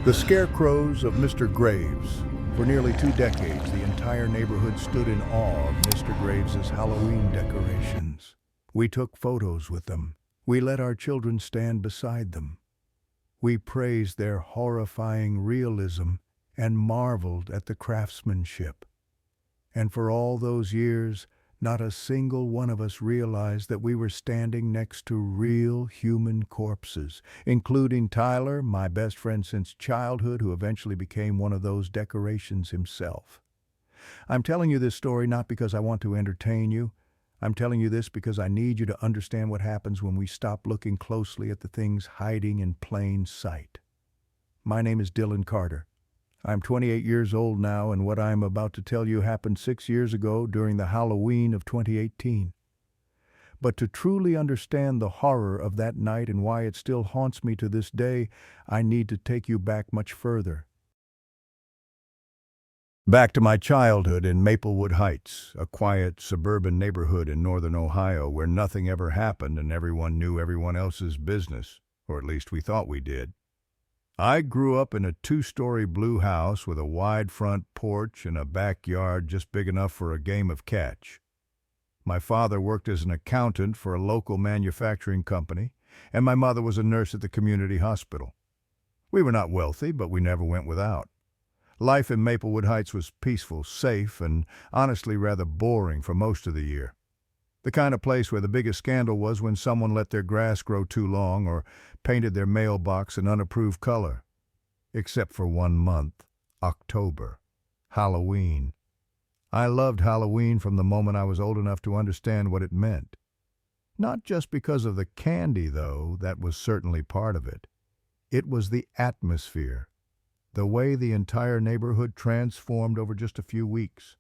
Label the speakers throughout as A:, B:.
A: The scarecrows of Mr. Graves. For nearly 2 decades, the entire neighborhood stood in awe of Mr. Graves's Halloween decorations. We took photos with them. We let our children stand beside them. We praised their horrifying realism and marveled at the craftsmanship. And for all those years, not a single one of us realized that we were standing next to real human corpses, including Tyler, my best friend since childhood, who eventually became one of those decorations himself. I'm telling you this story not because I want to entertain you. I'm telling you this because I need you to understand what happens when we stop looking closely at the things hiding in plain sight. My name is Dylan Carter. I'm 28 years old now, and what I'm about to tell you happened 6 years ago during the Halloween of 2018. But to truly understand the horror of that night and why it still haunts me to this day, I need to take you back much further. Back to my childhood in Maplewood Heights, a quiet suburban neighborhood in northern Ohio where nothing ever happened and everyone knew everyone else's business, or at least we thought we did. I grew up in a 2-story blue house with a wide front porch and a backyard just big enough for a game of catch. My father worked as an accountant for a local manufacturing company, and my mother was a nurse at the community hospital. We were not wealthy, but we never went without. Life in Maplewood Heights was peaceful, safe, and honestly rather boring for most of the year. The kind of place where the biggest scandal was when someone let their grass grow too long or painted their mailbox an unapproved color. Except for 1 month, October, Halloween. I loved Halloween from the moment I was old enough to understand what it meant. Not just because of the candy, though, that was certainly part of it. It was the atmosphere, the way the entire neighborhood transformed over just a few weeks.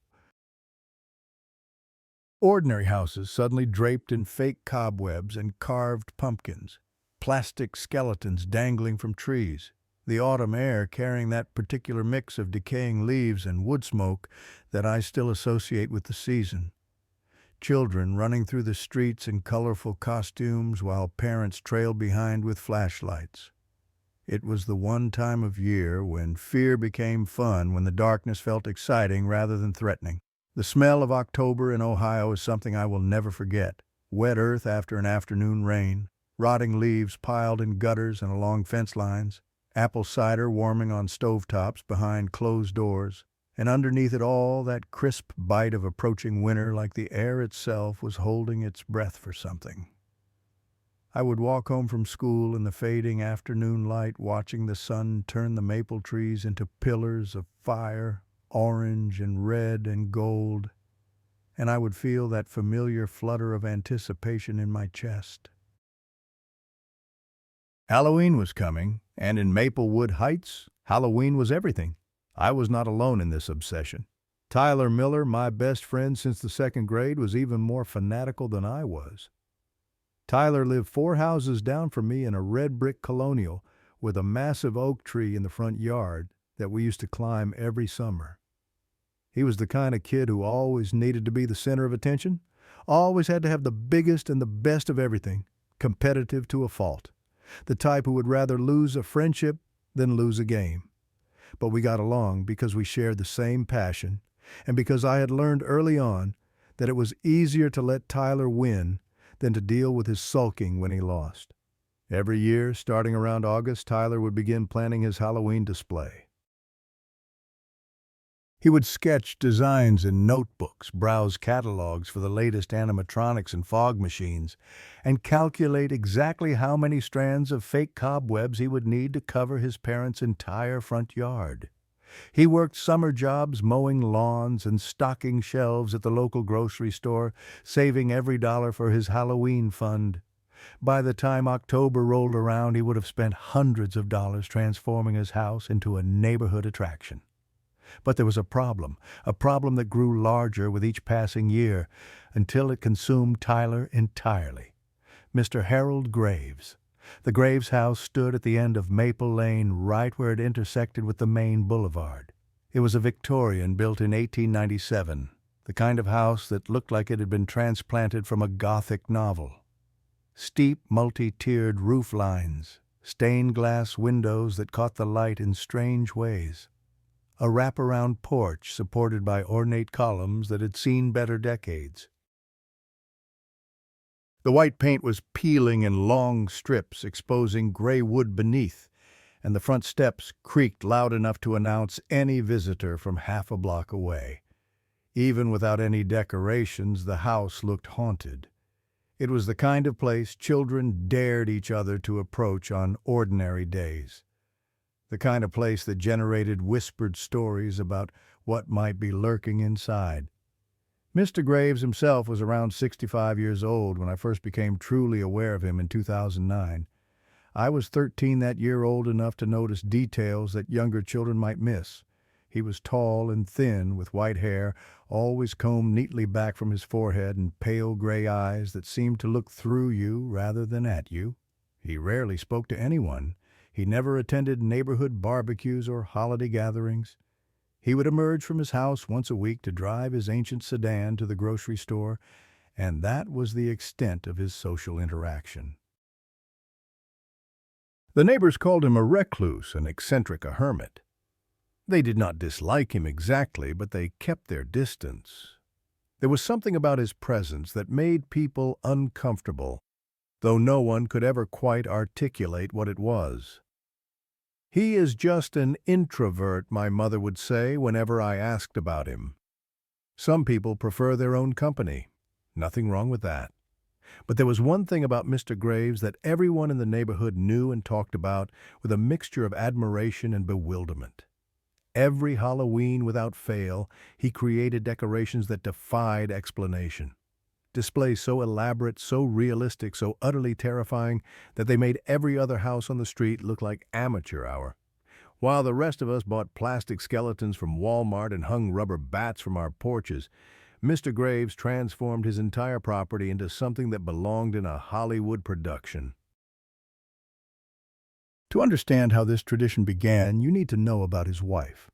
A: Ordinary houses suddenly draped in fake cobwebs and carved pumpkins, plastic skeletons dangling from trees, the autumn air carrying that particular mix of decaying leaves and wood smoke that I still associate with the season. Children running through the streets in colorful costumes while parents trailed behind with flashlights. It was the one time of year when fear became fun, when the darkness felt exciting rather than threatening. The smell of October in Ohio is something I will never forget. Wet earth after an afternoon rain, rotting leaves piled in gutters and along fence lines, apple cider warming on stovetops behind closed doors, and underneath it all that crisp bite of approaching winter, like the air itself was holding its breath for something. I would walk home from school in the fading afternoon light, watching the sun turn the maple trees into pillars of fire, orange and red and gold, and I would feel that familiar flutter of anticipation in my chest. Halloween was coming, and in Maplewood Heights, Halloween was everything. I was not alone in this obsession. Tyler Miller, my best friend since the 2nd grade, was even more fanatical than I was. Tyler lived 4 houses down from me in a red brick colonial with a massive oak tree in the front yard that we used to climb every summer. He was the kind of kid who always needed to be the center of attention, always had to have the biggest and the best of everything, competitive to a fault, the type who would rather lose a friendship than lose a game. But we got along because we shared the same passion, and because I had learned early on that it was easier to let Tyler win than to deal with his sulking when he lost. Every year, starting around August, Tyler would begin planning his Halloween display. He would sketch designs in notebooks, browse catalogs for the latest animatronics and fog machines, and calculate exactly how many strands of fake cobwebs he would need to cover his parents' entire front yard. He worked summer jobs mowing lawns and stocking shelves at the local grocery store, saving every dollar for his Halloween fund. By the time October rolled around, he would have spent hundreds of dollars transforming his house into a neighborhood attraction. But there was a problem that grew larger with each passing year, until it consumed Tyler entirely. Mr. Harold Graves. The Graves house stood at the end of Maple Lane, right where it intersected with the main boulevard. It was a Victorian built in 1897, the kind of house that looked like it had been transplanted from a Gothic novel. Steep, multi-tiered roof lines, stained glass windows that caught the light in strange ways, a wraparound porch supported by ornate columns that had seen better decades. The white paint was peeling in long strips, exposing gray wood beneath, and the front steps creaked loud enough to announce any visitor from half a block away. Even without any decorations, the house looked haunted. It was the kind of place children dared each other to approach on ordinary days. The kind of place that generated whispered stories about what might be lurking inside. Mr. Graves himself was around 65 years old when I first became truly aware of him in 2009. I was 13 that year, old enough to notice details that younger children might miss. He was tall and thin, with white hair, always combed neatly back from his forehead, and pale gray eyes that seemed to look through you rather than at you. He rarely spoke to anyone. He never attended neighborhood barbecues or holiday gatherings. He would emerge from his house once a week to drive his ancient sedan to the grocery store, and that was the extent of his social interaction. The neighbors called him a recluse, an eccentric, a hermit. They did not dislike him exactly, but they kept their distance. There was something about his presence that made people uncomfortable, though no one could ever quite articulate what it was. "He is just an introvert," my mother would say whenever I asked about him. Some people prefer their own company. Nothing wrong with that. But there was one thing about Mr. Graves that everyone in the neighborhood knew and talked about with a mixture of admiration and bewilderment. Every Halloween without fail, he created decorations that defied explanation. Displays so elaborate, so realistic, so utterly terrifying that they made every other house on the street look like amateur hour. While the rest of us bought plastic skeletons from Walmart and hung rubber bats from our porches, Mr. Graves transformed his entire property into something that belonged in a Hollywood production. To understand how this tradition began, you need to know about his wife.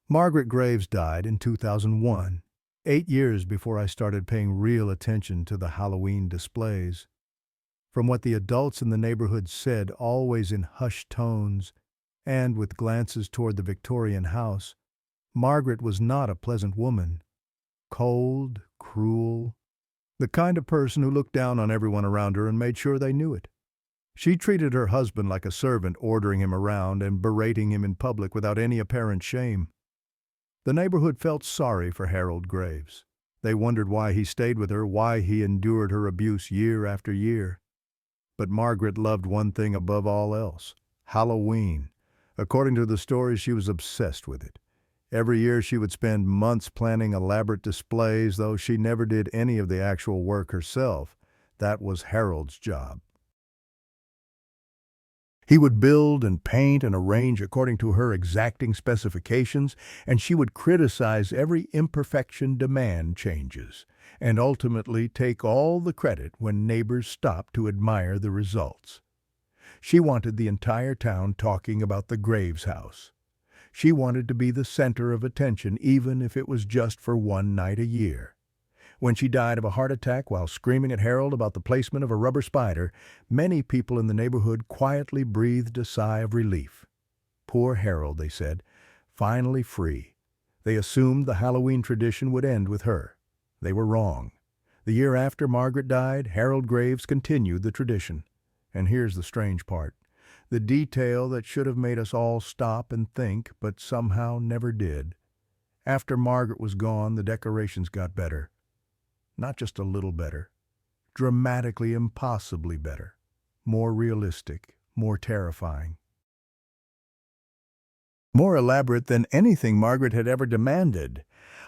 A: Margaret Graves died in 2001. 8 years before I started paying real attention to the Halloween displays. From what the adults in the neighborhood said, always in hushed tones, and with glances toward the Victorian house, Margaret was not a pleasant woman. Cold, cruel, the kind of person who looked down on everyone around her and made sure they knew it. She treated her husband like a servant, ordering him around and berating him in public without any apparent shame. The neighborhood felt sorry for Harold Graves. They wondered why he stayed with her, why he endured her abuse year after year. But Margaret loved one thing above all else: Halloween. According to the stories, she was obsessed with it. Every year she would spend months planning elaborate displays, though she never did any of the actual work herself. That was Harold's job. He would build and paint and arrange according to her exacting specifications, and she would criticize every imperfection, demand changes, and ultimately take all the credit when neighbors stopped to admire the results. She wanted the entire town talking about the Graves house. She wanted to be the center of attention, even if it was just for one night a year. When she died of a heart attack while screaming at Harold about the placement of a rubber spider, many people in the neighborhood quietly breathed a sigh of relief. Poor Harold, they said, finally free. They assumed the Halloween tradition would end with her. They were wrong. The year after Margaret died, Harold Graves continued the tradition. And here's the strange part. The detail that should have made us all stop and think, but somehow never did. After Margaret was gone, the decorations got better. Not just a little better. Dramatically, impossibly better. More realistic, more terrifying. More elaborate than anything Margaret had ever demanded.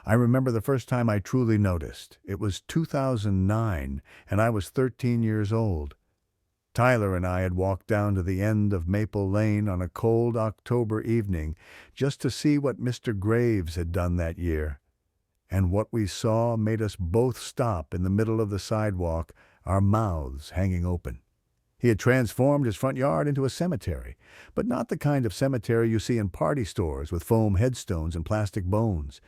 A: I remember the first time I truly noticed. It was 2009, and I was 13 years old. Tyler and I had walked down to the end of Maple Lane on a cold October evening just to see what Mr. Graves had done that year. And what we saw made us both stop in the middle of the sidewalk, our mouths hanging open. He had transformed his front yard into a cemetery, but not the kind of cemetery you see in party stores with foam headstones and plastic bones.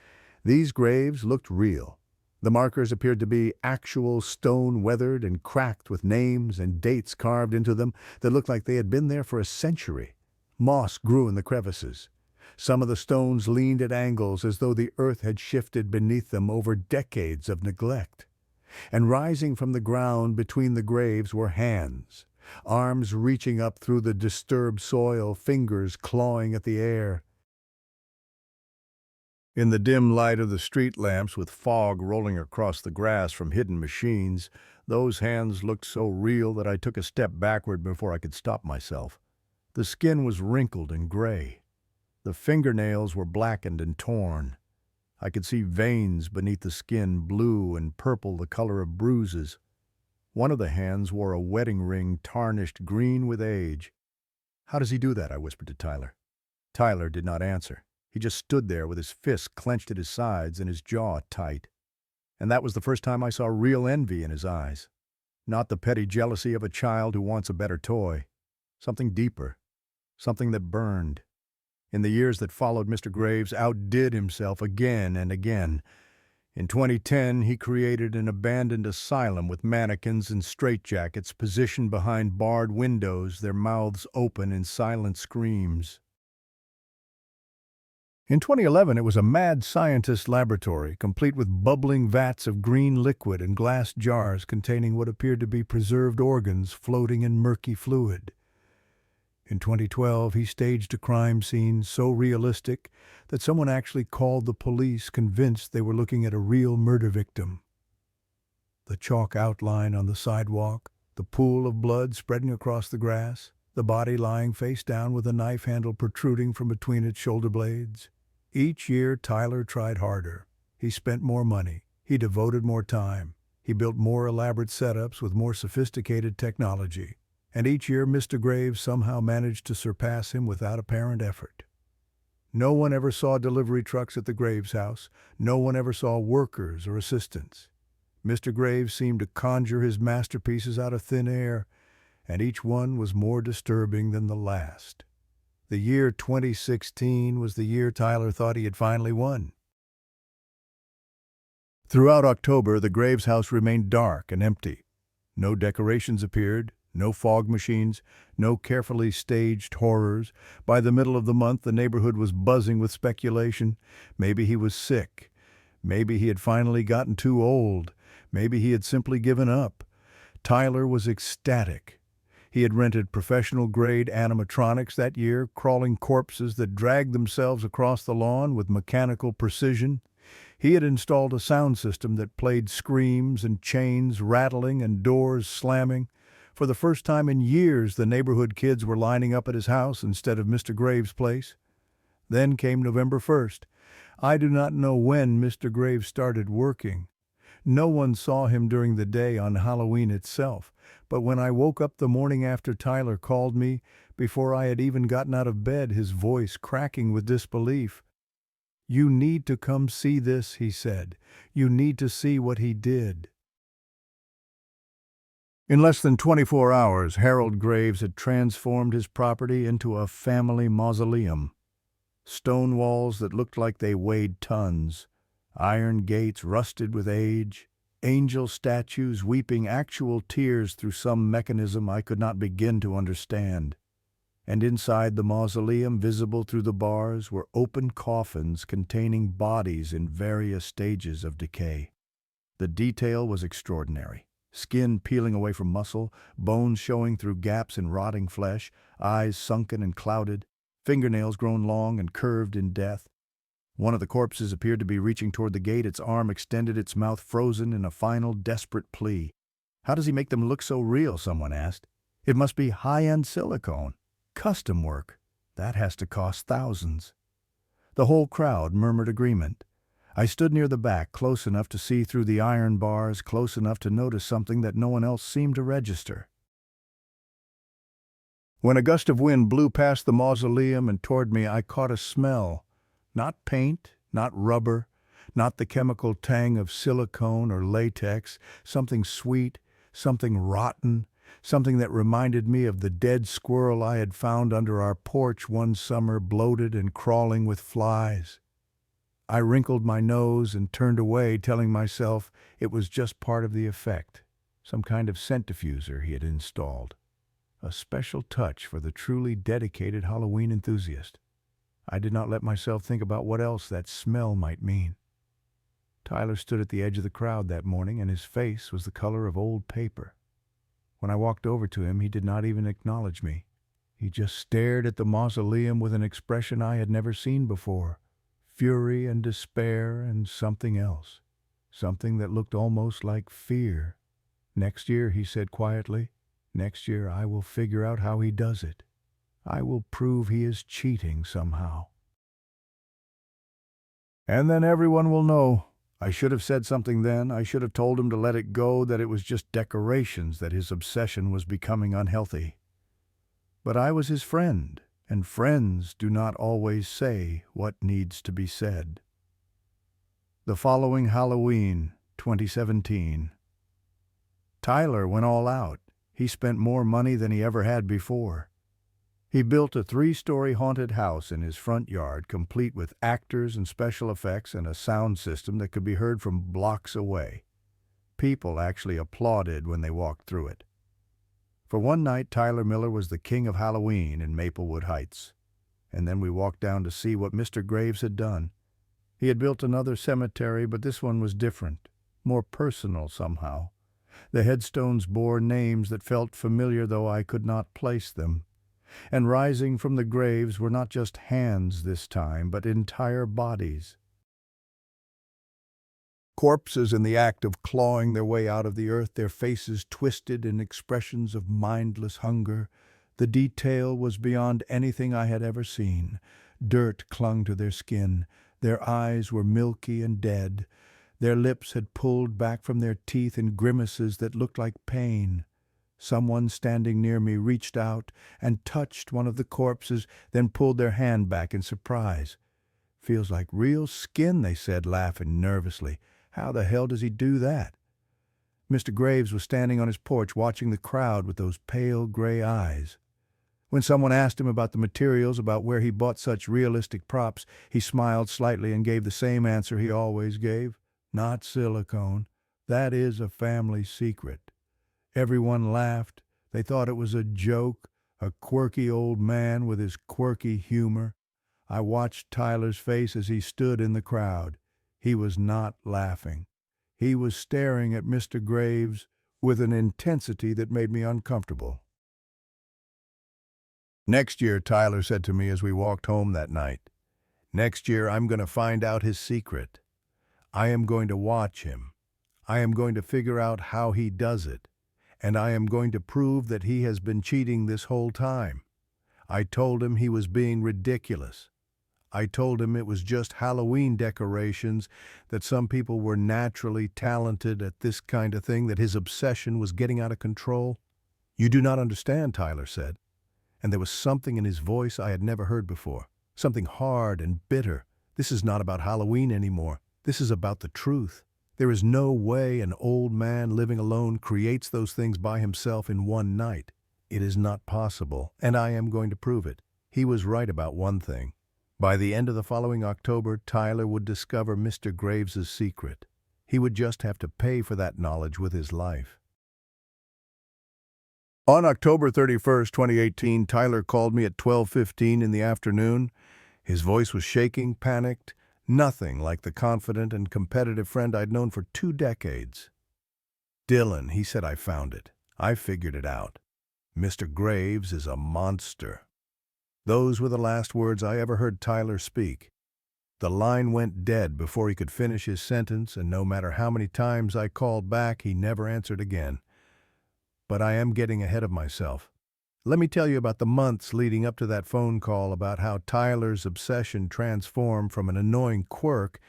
A: These graves looked real. The markers appeared to be actual stone weathered and cracked with names and dates carved into them that looked like they had been there for a century. Moss grew in the crevices. Some of the stones leaned at angles as though the earth had shifted beneath them over decades of neglect. And rising from the ground between the graves were hands, arms reaching up through the disturbed soil, fingers clawing at the air. In the dim light of the street lamps, with fog rolling across the grass from hidden machines, those hands looked so real that I took a step backward before I could stop myself. The skin was wrinkled and gray. The fingernails were blackened and torn. I could see veins beneath the skin, blue and purple, the color of bruises. One of the hands wore a wedding ring tarnished green with age. "How does he do that?" I whispered to Tyler. Tyler did not answer. He just stood there with his fists clenched at his sides and his jaw tight. And that was the first time I saw real envy in his eyes. Not the petty jealousy of a child who wants a better toy. Something deeper. Something that burned. In the years that followed, Mr. Graves outdid himself again and again. In 2010, he created an abandoned asylum with mannequins and straitjackets positioned behind barred windows, their mouths open in silent screams. In 2011, it was a mad scientist laboratory, complete with bubbling vats of green liquid and glass jars containing what appeared to be preserved organs floating in murky fluid. In 2012, he staged a crime scene so realistic that someone actually called the police, convinced they were looking at a real murder victim. The chalk outline on the sidewalk, the pool of blood spreading across the grass, the body lying face down with a knife handle protruding from between its shoulder blades. Each year, Tyler tried harder. He spent more money. He devoted more time. He built more elaborate setups with more sophisticated technology. And each year, Mr. Graves somehow managed to surpass him without apparent effort. No one ever saw delivery trucks at the Graves house. No one ever saw workers or assistants. Mr. Graves seemed to conjure his masterpieces out of thin air, and each one was more disturbing than the last. The year 2016 was the year Tyler thought he had finally won. Throughout October, the Graves house remained dark and empty. No decorations appeared, no fog machines, no carefully staged horrors. By the middle of the month, the neighborhood was buzzing with speculation. Maybe he was sick. Maybe he had finally gotten too old. Maybe he had simply given up. Tyler was ecstatic. He had rented professional-grade animatronics that year, crawling corpses that dragged themselves across the lawn with mechanical precision. He had installed a sound system that played screams and chains rattling and doors slamming. For the first time in years, the neighborhood kids were lining up at his house instead of Mr. Graves' place. Then came November 1st. I do not know when Mr. Graves started working. No one saw him during the day on Halloween itself, but when I woke up the morning after Tyler called me, before I had even gotten out of bed, his voice cracking with disbelief. "You need to come see this," he said. "You need to see what he did." In less than 24 hours, Harold Graves had transformed his property into a family mausoleum. Stone walls that looked like they weighed tons, iron gates rusted with age, angel statues weeping actual tears through some mechanism I could not begin to understand. And inside the mausoleum, visible through the bars, were open coffins containing bodies in various stages of decay. The detail was extraordinary. Skin peeling away from muscle, bones showing through gaps in rotting flesh, eyes sunken and clouded, fingernails grown long and curved in death. One of the corpses appeared to be reaching toward the gate, its arm extended, its mouth frozen in a final, desperate plea. "How does he make them look so real?" someone asked. "It must be high-end silicone. Custom work. That has to cost thousands." The whole crowd murmured agreement. I stood near the back, close enough to see through the iron bars, close enough to notice something that no one else seemed to register. When a gust of wind blew past the mausoleum and toward me, I caught a smell. Not paint, not rubber, not the chemical tang of silicone or latex, something sweet, something rotten, something that reminded me of the dead squirrel I had found under our porch one summer, bloated and crawling with flies. I wrinkled my nose and turned away, telling myself it was just part of the effect, some kind of centrifuger he had installed, a special touch for the truly dedicated Halloween enthusiast. I did not let myself think about what else that smell might mean. Tyler stood at the edge of the crowd that morning, and his face was the color of old paper. When I walked over to him, he did not even acknowledge me. He just stared at the mausoleum with an expression I had never seen before. Fury and despair and something else. Something that looked almost like fear. "Next year," he said quietly, "next year I will figure out how he does it. I will prove he is cheating somehow. And then everyone will know. I should have said something then. I should have told him to let it go, that it was just decorations, that his obsession was becoming unhealthy. But I was his friend, and friends do not always say what needs to be said." The following Halloween, 2017. Tyler went all out. He spent more money than he ever had before. He built a 3-story haunted house in his front yard, complete with actors and special effects and a sound system that could be heard from blocks away. People actually applauded when they walked through it. For one night, Tyler Miller was the king of Halloween in Maplewood Heights. And then we walked down to see what Mr. Graves had done. He had built another cemetery, but this one was different, more personal somehow. The headstones bore names that felt familiar, though I could not place them. And rising from the graves were not just hands this time, but entire bodies. Corpses in the act of clawing their way out of the earth, their faces twisted in expressions of mindless hunger. The detail was beyond anything I had ever seen. Dirt clung to their skin. Their eyes were milky and dead. Their lips had pulled back from their teeth in grimaces that looked like pain. Someone standing near me reached out and touched one of the corpses, then pulled their hand back in surprise. "Feels like real skin," they said, laughing nervously. "How the hell does he do that?" Mr. Graves was standing on his porch watching the crowd with those pale gray eyes. When someone asked him about the materials, about where he bought such realistic props, he smiled slightly and gave the same answer he always gave. "Not silicone. That is a family secret." Everyone laughed. They thought it was a joke, a quirky old man with his quirky humor. I watched Tyler's face as he stood in the crowd. He was not laughing. He was staring at Mr. Graves with an intensity that made me uncomfortable. "Next year," Tyler said to me as we walked home that night, "next year I'm going to find out his secret. I am going to watch him. I am going to figure out how he does it. And I am going to prove that he has been cheating this whole time." I told him he was being ridiculous. I told him it was just Halloween decorations, that some people were naturally talented at this kind of thing, that his obsession was getting out of control. "You do not understand," Tyler said. And there was something in his voice I had never heard before, something hard and bitter. "This is not about Halloween anymore. This is about the truth. There is no way an old man living alone creates those things by himself in one night. It is not possible, and I am going to prove it." He was right about one thing. By the end of the following October, Tyler would discover Mr. Graves's secret. He would just have to pay for that knowledge with his life. On October 31st, 2018, Tyler called me at 12:15 in the afternoon. His voice was shaking, panicked, nothing like the confident and competitive friend I'd known for 2 decades. "Dylan," he said, "I found it. I figured it out. Mr. Graves is a monster." Those were the last words I ever heard Tyler speak. The line went dead before he could finish his sentence, and no matter how many times I called back, he never answered again. But I am getting ahead of myself. Let me tell you about the months leading up to that phone call, about how Tyler's obsession transformed from an annoying quirk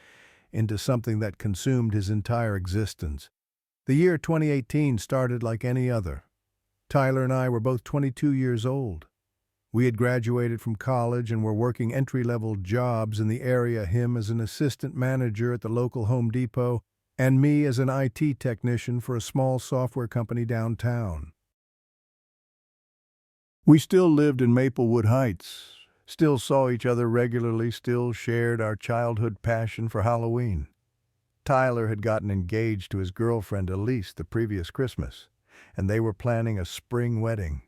A: into something that consumed his entire existence. The year 2018 started like any other. Tyler and I were both 22 years old. We had graduated from college and were working entry-level jobs in the area, him as an assistant manager at the local Home Depot, and me as an IT technician for a small software company downtown. We still lived in Maplewood Heights. Still saw each other regularly, still shared our childhood passion for Halloween. Tyler had gotten engaged to his girlfriend Elise the previous Christmas, and they were planning a spring wedding.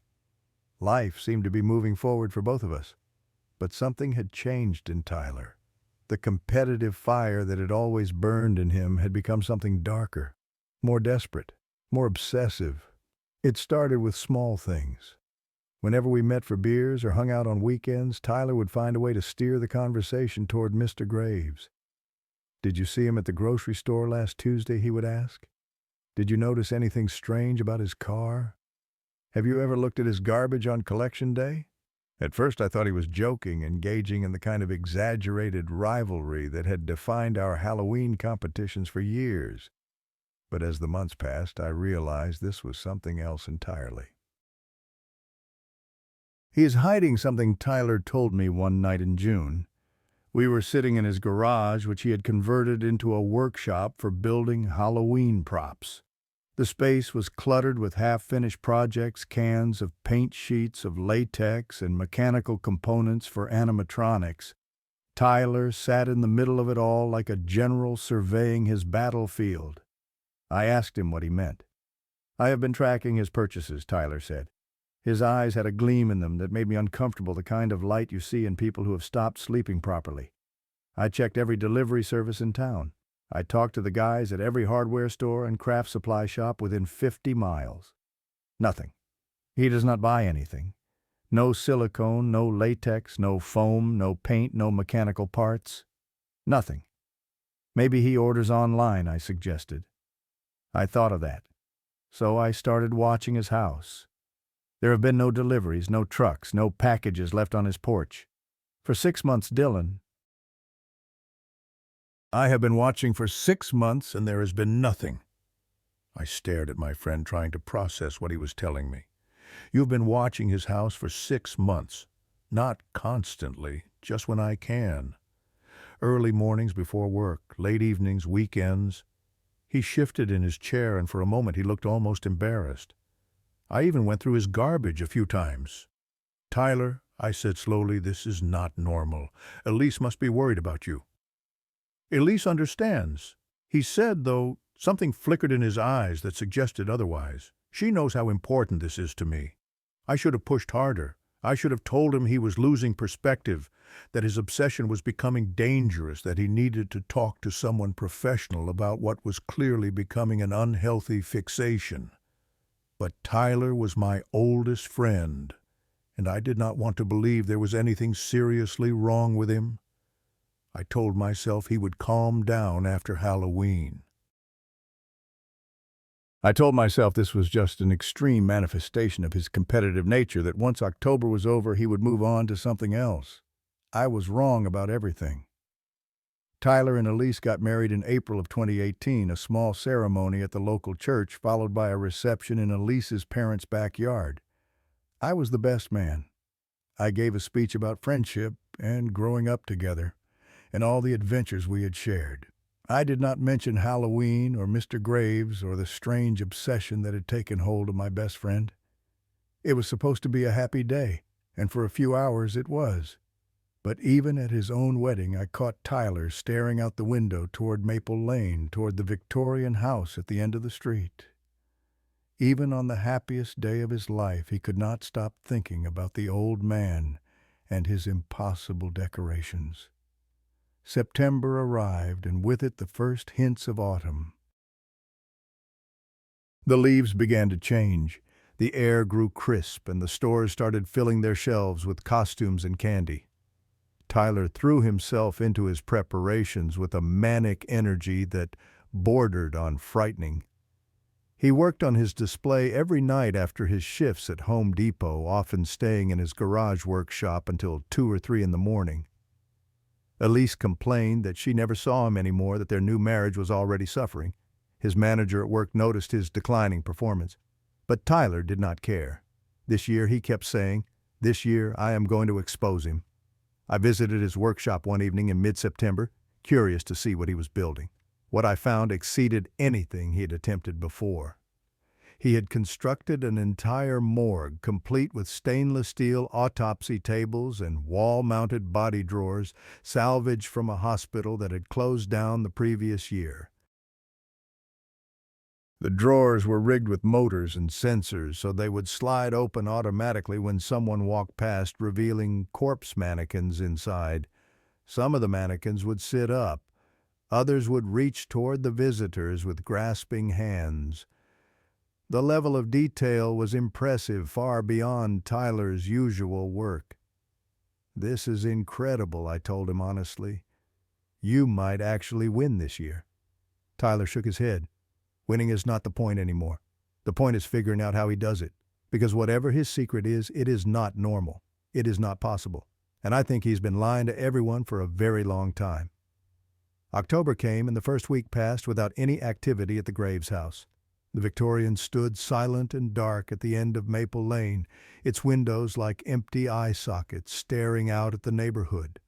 A: Life seemed to be moving forward for both of us, but something had changed in Tyler. The competitive fire that had always burned in him had become something darker, more desperate, more obsessive. It started with small things. Whenever we met for beers or hung out on weekends, Tyler would find a way to steer the conversation toward Mr. Graves. "Did you see him at the grocery store last Tuesday?" he would ask. "Did you notice anything strange about his car? Have you ever looked at his garbage on collection day?" At first I thought he was joking, engaging in the kind of exaggerated rivalry that had defined our Halloween competitions for years. But as the months passed, I realized this was something else entirely. He is hiding something, Tyler told me one night in June. We were sitting in his garage, which he had converted into a workshop for building Halloween props. The space was cluttered with half-finished projects, cans of paint, sheets of latex, and mechanical components for animatronics. Tyler sat in the middle of it all like a general surveying his battlefield. I asked him what he meant. "I have been tracking his purchases," Tyler said. His eyes had a gleam in them that made me uncomfortable, the kind of light you see in people who have stopped sleeping properly. I checked every delivery service in town. I talked to the guys at every hardware store and craft supply shop within 50 miles. Nothing. He does not buy anything. No silicone, no latex, no foam, no paint, no mechanical parts. Nothing. Maybe he orders online, I suggested. I thought of that. So I started watching his house. There have been no deliveries, no trucks, no packages left on his porch. For 6 months, Dylan. I have been watching for 6 months, and there has been nothing. I stared at my friend, trying to process what he was telling me. You've been watching his house for 6 months. Not constantly, just when I can. Early mornings before work, late evenings, weekends. He shifted in his chair, and for a moment he looked almost embarrassed. I even went through his garbage a few times. "Tyler," I said slowly, "this is not normal. Elise must be worried about you." "Elise understands." He said, though something flickered in his eyes that suggested otherwise. "She knows how important this is to me. I should have pushed harder. I should have told him he was losing perspective, that his obsession was becoming dangerous, that he needed to talk to someone professional about what was clearly becoming an unhealthy fixation. But Tyler was my oldest friend, and I did not want to believe there was anything seriously wrong with him. I told myself he would calm down after Halloween. I told myself this was just an extreme manifestation of his competitive nature, that once October was over, he would move on to something else. I was wrong about everything. Tyler and Elise got married in April of 2018, a small ceremony at the local church, followed by a reception in Elise's parents' backyard. I was the best man. I gave a speech about friendship and growing up together, and all the adventures we had shared. I did not mention Halloween or Mr. Graves or the strange obsession that had taken hold of my best friend. It was supposed to be a happy day, and for a few hours it was. But even at his own wedding, I caught Tyler staring out the window toward Maple Lane, toward the Victorian house at the end of the street. Even on the happiest day of his life, he could not stop thinking about the old man and his impossible decorations. September arrived, and with it the first hints of autumn. The leaves began to change. The air grew crisp, and the stores started filling their shelves with costumes and candy. Tyler threw himself into his preparations with a manic energy that bordered on frightening. He worked on his display every night after his shifts at Home Depot, often staying in his garage workshop until 2 or 3 in the morning. Elise complained that she never saw him anymore, that their new marriage was already suffering. His manager at work noticed his declining performance. But Tyler did not care. This year, he kept saying, "This year I am going to expose him." I visited his workshop one evening in mid-September, curious to see what he was building. What I found exceeded anything he had attempted before. He had constructed an entire morgue, complete with stainless steel autopsy tables and wall-mounted body drawers salvaged from a hospital that had closed down the previous year. The drawers were rigged with motors and sensors so they would slide open automatically when someone walked past, revealing corpse mannequins inside. Some of the mannequins would sit up. Others would reach toward the visitors with grasping hands. The level of detail was impressive, far beyond Tyler's usual work. "This is incredible," I told him honestly. "You might actually win this year." Tyler shook his head. "Winning is not the point anymore. The point is figuring out how he does it. Because whatever his secret is, it is not normal. It is not possible. And I think he's been lying to everyone for a very long time." October came, and the first week passed without any activity at the Graves house. The Victorian stood silent and dark at the end of Maple Lane, its windows like empty eye sockets staring out at the neighborhood.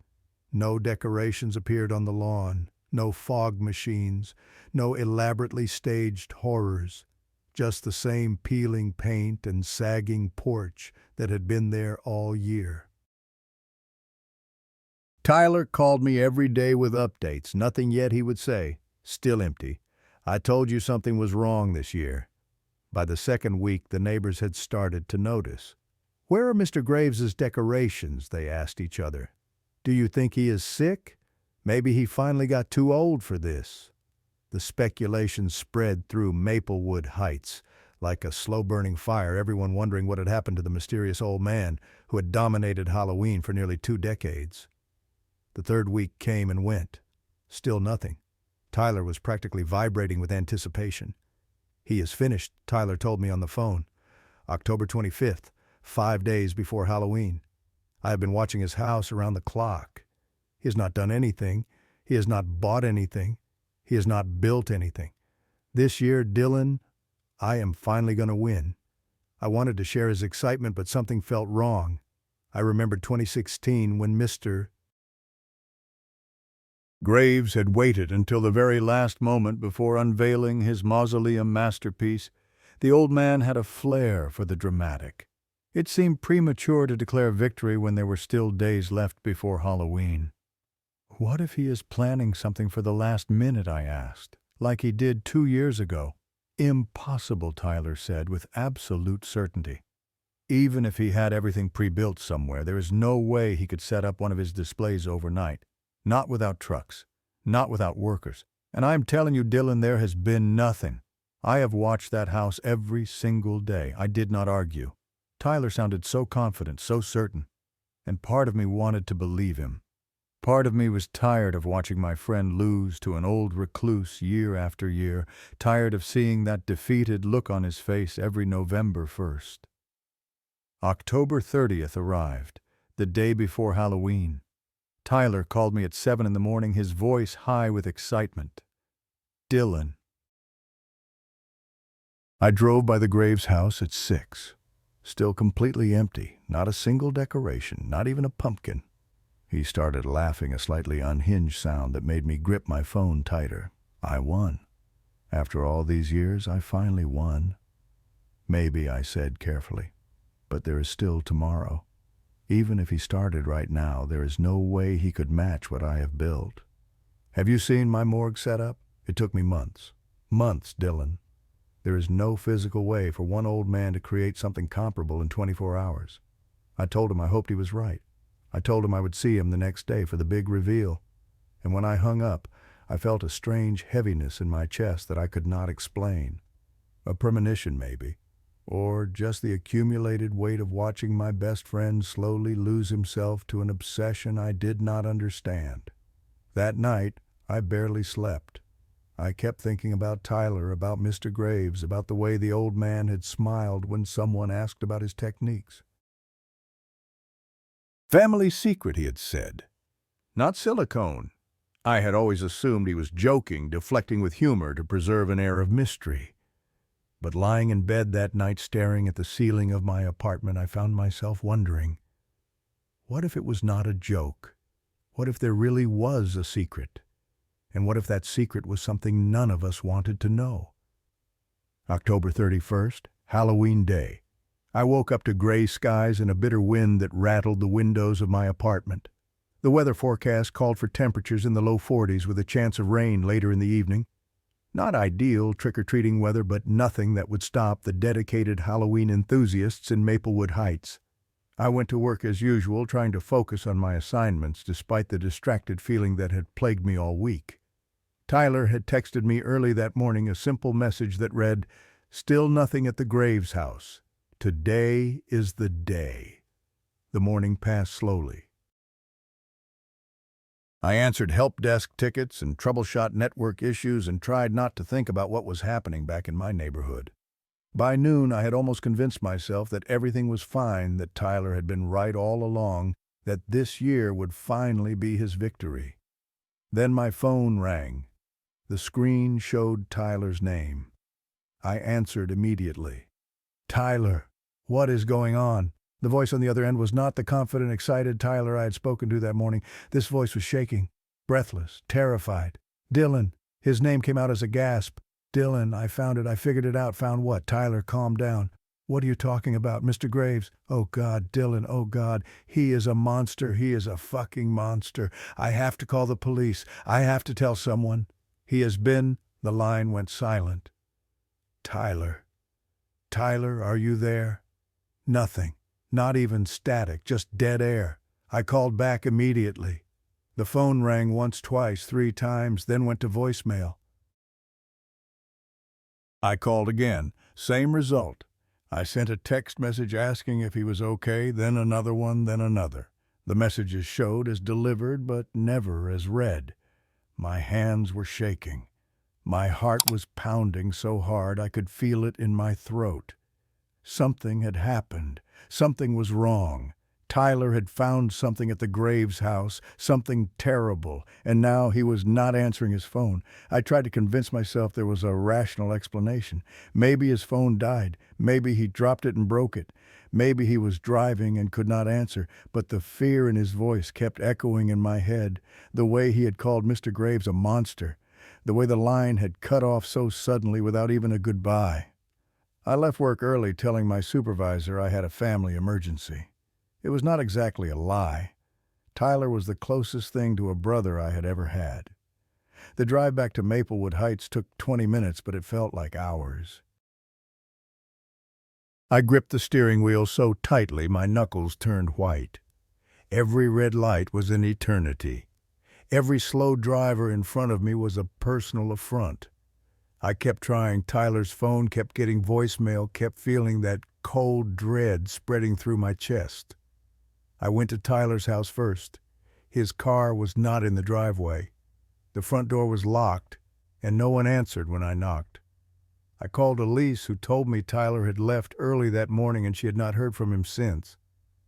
A: No decorations appeared on the lawn, no fog machines, no elaborately staged horrors, just the same peeling paint and sagging porch that had been there all year. Tyler called me every day with updates. Nothing yet, he would say. Still empty. "I told you something was wrong this year." By the second week, the neighbors had started to notice. "Where are Mr. Graves's decorations?" they asked each other. "Do you think he is sick? Maybe he finally got too old for this." The speculation spread through Maplewood Heights like a slow-burning fire, everyone wondering what had happened to the mysterious old man who had dominated Halloween for nearly 2 decades. The third week came and went. Still nothing. Tyler was practically vibrating with anticipation. "He is finished," Tyler told me on the phone. October 25th, 5 days before Halloween. I have been watching his house around the clock. He has not done anything. He has not bought anything. He has not built anything. This year, Dylan, I am finally going to win. I wanted to share his excitement, but something felt wrong. I remembered 2016 when Mr. Graves had waited until the very last moment before unveiling his mausoleum masterpiece. The old man had a flair for the dramatic. It seemed premature to declare victory when there were still days left before Halloween. "What if he is planning something for the last minute?" I asked, "like he did 2 years ago." "Impossible," Tyler said with absolute certainty. "Even if he had everything pre-built somewhere, there is no way he could set up one of his displays overnight. Not without trucks, not without workers. And I'm telling you, Dylan, there has been nothing. I have watched that house every single day." I did not argue. Tyler sounded so confident, so certain. And part of me wanted to believe him. Part of me was tired of watching my friend lose to an old recluse year after year, tired of seeing that defeated look on his face every November 1st. October 30th arrived, the day before Halloween. Tyler called me at 7 in the morning, his voice high with excitement. "Dylan." I drove by the Graves house at 6. Still completely empty, not a single decoration, not even a pumpkin. He started laughing, a slightly unhinged sound that made me grip my phone tighter. I won. After all these years, I finally won. "Maybe," I said carefully, "but there is still tomorrow. Even if he started right now, there is no way he could match what I have built. Have you seen my morgue setup? It took me months. Months, Dylan. There is no physical way for one old man to create something comparable in 24 hours. I told him I hoped he was right. I told him I would see him the next day for the big reveal. And when I hung up, I felt a strange heaviness in my chest that I could not explain. A premonition, maybe. Or just the accumulated weight of watching my best friend slowly lose himself to an obsession I did not understand. That night, I barely slept. I kept thinking about Tyler, about Mr. Graves, about the way the old man had smiled when someone asked about his techniques. "Family secret," he had said. Not silicone. I had always assumed he was joking, deflecting with humor to preserve an air of mystery. But lying in bed that night staring at the ceiling of my apartment, I found myself wondering, what if it was not a joke? What if there really was a secret? And what if that secret was something none of us wanted to know? October 31st, Halloween Day. I woke up to gray skies and a bitter wind that rattled the windows of my apartment. The weather forecast called for temperatures in the low 40s with a chance of rain later in the evening. Not ideal trick-or-treating weather, but nothing that would stop the dedicated Halloween enthusiasts in Maplewood Heights. I went to work as usual, trying to focus on my assignments despite the distracted feeling that had plagued me all week. Tyler had texted me early that morning a simple message that read, "Still nothing at the Graves house. Today is the day." The morning passed slowly. I answered help desk tickets and troubleshot network issues and tried not to think about what was happening back in my neighborhood. By noon, I had almost convinced myself that everything was fine, that Tyler had been right all along, that this year would finally be his victory. Then my phone rang. The screen showed Tyler's name. I answered immediately. "Tyler, what is going on?" The voice on the other end was not the confident, excited Tyler I had spoken to that morning. This voice was shaking, breathless, terrified. "Dylan." His name came out as a gasp. "Dylan, I found it. I figured it out." "Found what?" Tyler calmed down. "What are you talking about? Mr. Graves?" "Oh God, Dylan, oh God. He is a monster. He is a fucking monster. I have to call the police. I have to tell someone. He has been—" The line went silent. "Tyler. Tyler, are you there?" Nothing. Not even static, just dead air. I called back immediately. The phone rang once, twice, 3 times, then went to voicemail. I called again. Same result. I sent a text message asking if he was okay, then another one, then another. The messages showed as delivered, but never as read. My hands were shaking. My heart was pounding so hard I could feel it in my throat. Something had happened. Something was wrong. Tyler had found something at the Graves house, something terrible, and now he was not answering his phone. I tried to convince myself there was a rational explanation. Maybe his phone died. Maybe he dropped it and broke it. Maybe he was driving and could not answer, but the fear in his voice kept echoing in my head. The way he had called Mr. Graves a monster. The way the line had cut off so suddenly without even a goodbye. I left work early telling my supervisor I had a family emergency. It was not exactly a lie. Tyler was the closest thing to a brother I had ever had. The drive back to Maplewood Heights took 20 minutes, but it felt like hours. I gripped the steering wheel so tightly my knuckles turned white. Every red light was an eternity. Every slow driver in front of me was a personal affront. I kept trying. Tyler's phone kept getting voicemail, kept feeling that cold dread spreading through my chest. I went to Tyler's house first. His car was not in the driveway. The front door was locked, and no one answered when I knocked. I called Elise, who told me Tyler had left early that morning and she had not heard from him since.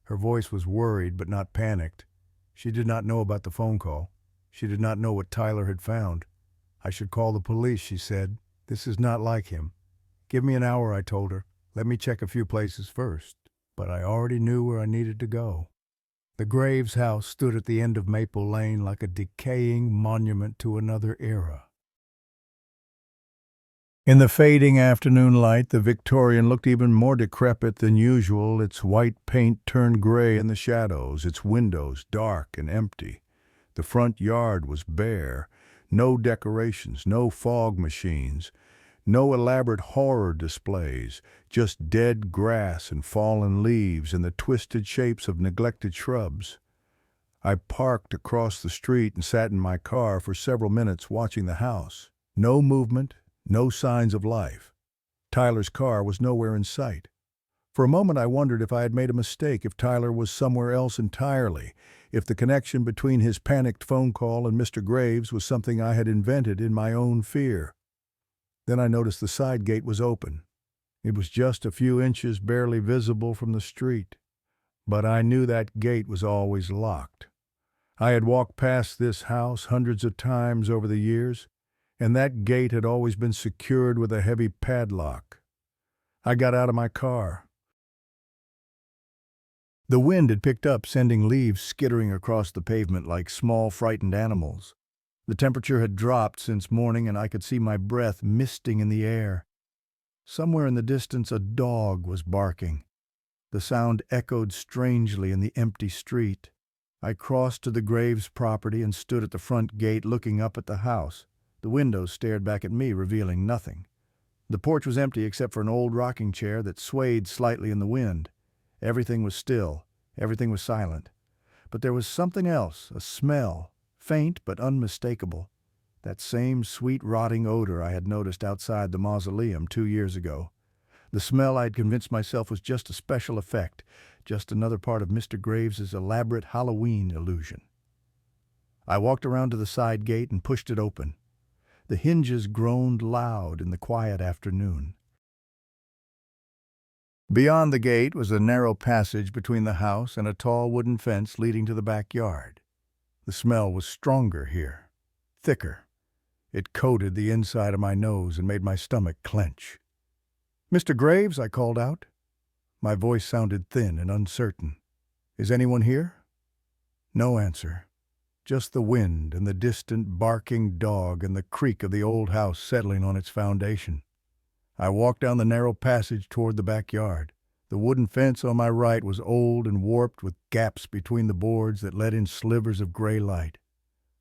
A: Her voice was worried but not panicked. She did not know about the phone call. She did not know what Tyler had found. "I should call the police," she said. "This is not like him." "Give me an hour," I told her. "Let me check a few places first." But I already knew where I needed to go. The Graves house stood at the end of Maple Lane like a decaying monument to another era. In the fading afternoon light, the Victorian looked even more decrepit than usual, its white paint turned gray in the shadows, its windows dark and empty. The front yard was bare. No decorations, no fog machines, no elaborate horror displays, just dead grass and fallen leaves and the twisted shapes of neglected shrubs. I parked across the street and sat in my car for several minutes watching the house. No movement, no signs of life. Tyler's car was nowhere in sight. For a moment I wondered if I had made a mistake, if Tyler was somewhere else entirely, if the connection between his panicked phone call and Mr. Graves was something I had invented in my own fear. Then I noticed the side gate was open. It was just a few inches barely visible from the street. But I knew that gate was always locked. I had walked past this house hundreds of times over the years, and that gate had always been secured with a heavy padlock. I got out of my car. The wind had picked up, sending leaves skittering across the pavement like small, frightened animals. The temperature had dropped since morning, and I could see my breath misting in the air. Somewhere in the distance a dog was barking. The sound echoed strangely in the empty street. I crossed to the Graves property and stood at the front gate looking up at the house. The windows stared back at me, revealing nothing. The porch was empty except for an old rocking chair that swayed slightly in the wind. Everything was still. Everything was silent. But there was something else, a smell, faint but unmistakable. That same sweet rotting odor I had noticed outside the mausoleum 2 years ago. The smell I had convinced myself was just a special effect, just another part of Mr. Graves's elaborate Halloween illusion. I walked around to the side gate and pushed it open. The hinges groaned loud in the quiet afternoon. Beyond the gate was a narrow passage between the house and a tall wooden fence leading to the backyard. The smell was stronger here, thicker. It coated the inside of my nose and made my stomach clench. "Mr. Graves," I called out. My voice sounded thin and uncertain. "Is anyone here?" No answer. Just the wind and the distant barking dog and the creak of the old house settling on its foundation. I walked down the narrow passage toward the backyard. The wooden fence on my right was old and warped with gaps between the boards that let in slivers of gray light.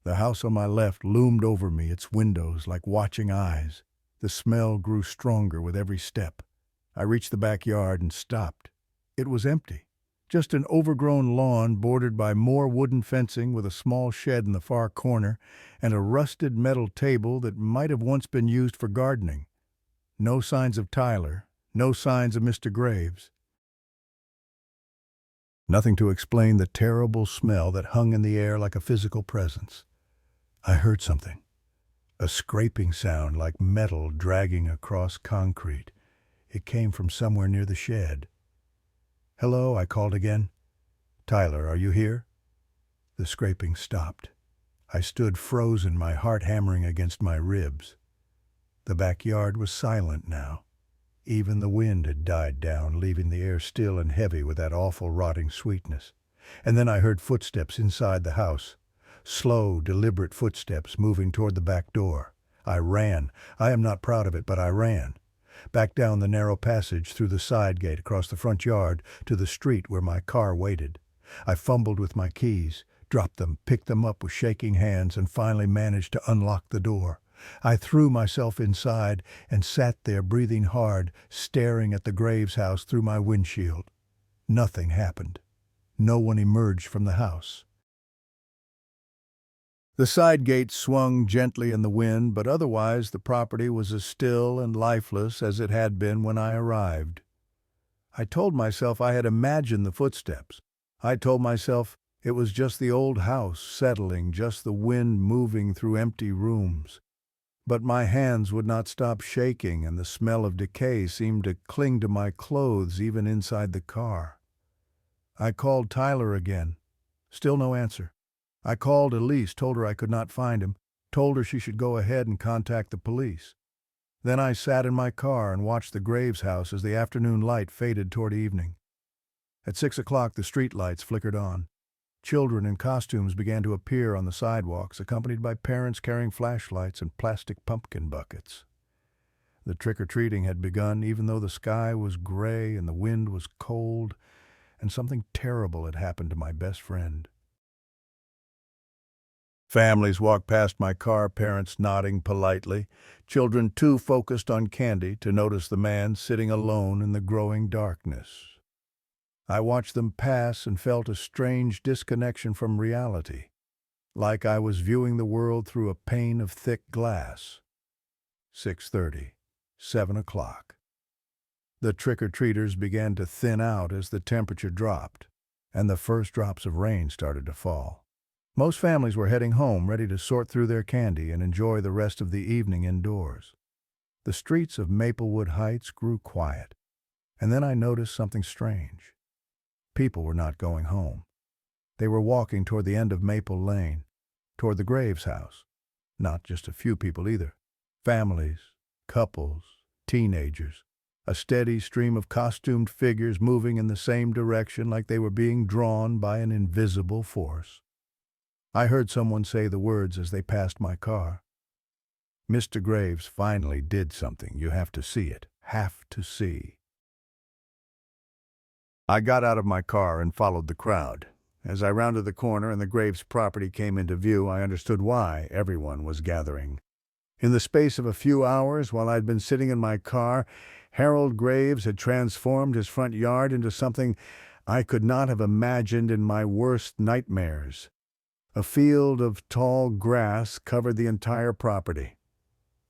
A: The house on my left loomed over me, its windows like watching eyes. The smell grew stronger with every step. I reached the backyard and stopped. It was empty. Just an overgrown lawn bordered by more wooden fencing with a small shed in the far corner and a rusted metal table that might have once been used for gardening. No signs of Tyler, no signs of Mr. Graves. Nothing to explain the terrible smell that hung in the air like a physical presence. I heard something. A scraping sound like metal dragging across concrete. It came from somewhere near the shed. "Hello," I called again. "Tyler, are you here?" The scraping stopped. I stood frozen, my heart hammering against my ribs. The backyard was silent now. Even the wind had died down, leaving the air still and heavy with that awful rotting sweetness. And then I heard footsteps inside the house. Slow, deliberate footsteps moving toward the back door. I ran. I am not proud of it, but I ran. Back down the narrow passage, through the side gate, across the front yard, to the street where my car waited. I fumbled with my keys, dropped them, picked them up with shaking hands, and finally managed to unlock the door. I threw myself inside and sat there breathing hard, staring at the Graves house through my windshield. Nothing happened. No one emerged from the house. The side gate swung gently in the wind, but otherwise the property was as still and lifeless as it had been when I arrived. I told myself I had imagined the footsteps. I told myself it was just the old house settling, just the wind moving through empty rooms. But my hands would not stop shaking, and the smell of decay seemed to cling to my clothes even inside the car. I called Tyler again. Still no answer. I called Elise, told her I could not find him, told her she should go ahead and contact the police. Then I sat in my car and watched the Graves house as the afternoon light faded toward evening. At 6 o'clock, the street lights flickered on. Children in costumes began to appear on the sidewalks, accompanied by parents carrying flashlights and plastic pumpkin buckets. The trick-or-treating had begun, even though the sky was gray and the wind was cold, and something terrible had happened to my best friend. Families walked past my car, parents nodding politely, children too focused on candy to notice the man sitting alone in the growing darkness. I watched them pass and felt a strange disconnection from reality, like I was viewing the world through a pane of thick glass. 6:30, 7 o'clock. The trick-or-treaters began to thin out as the temperature dropped, and the first drops of rain started to fall. Most families were heading home, ready to sort through their candy and enjoy the rest of the evening indoors. The streets of Maplewood Heights grew quiet, and then I noticed something strange. People were not going home. They were walking toward the end of Maple Lane, toward the Graves house. Not just a few people either. Families, couples, teenagers. A steady stream of costumed figures moving in the same direction like they were being drawn by an invisible force. I heard someone say the words as they passed my car. "Mr. Graves finally did something. You have to see it." have to see. I got out of my car and followed the crowd. As I rounded the corner and the Graves property came into view, I understood why everyone was gathering. In the space of a few hours, while I'd been sitting in my car, Harold Graves had transformed his front yard into something I could not have imagined in my worst nightmares. A field of tall grass covered the entire property.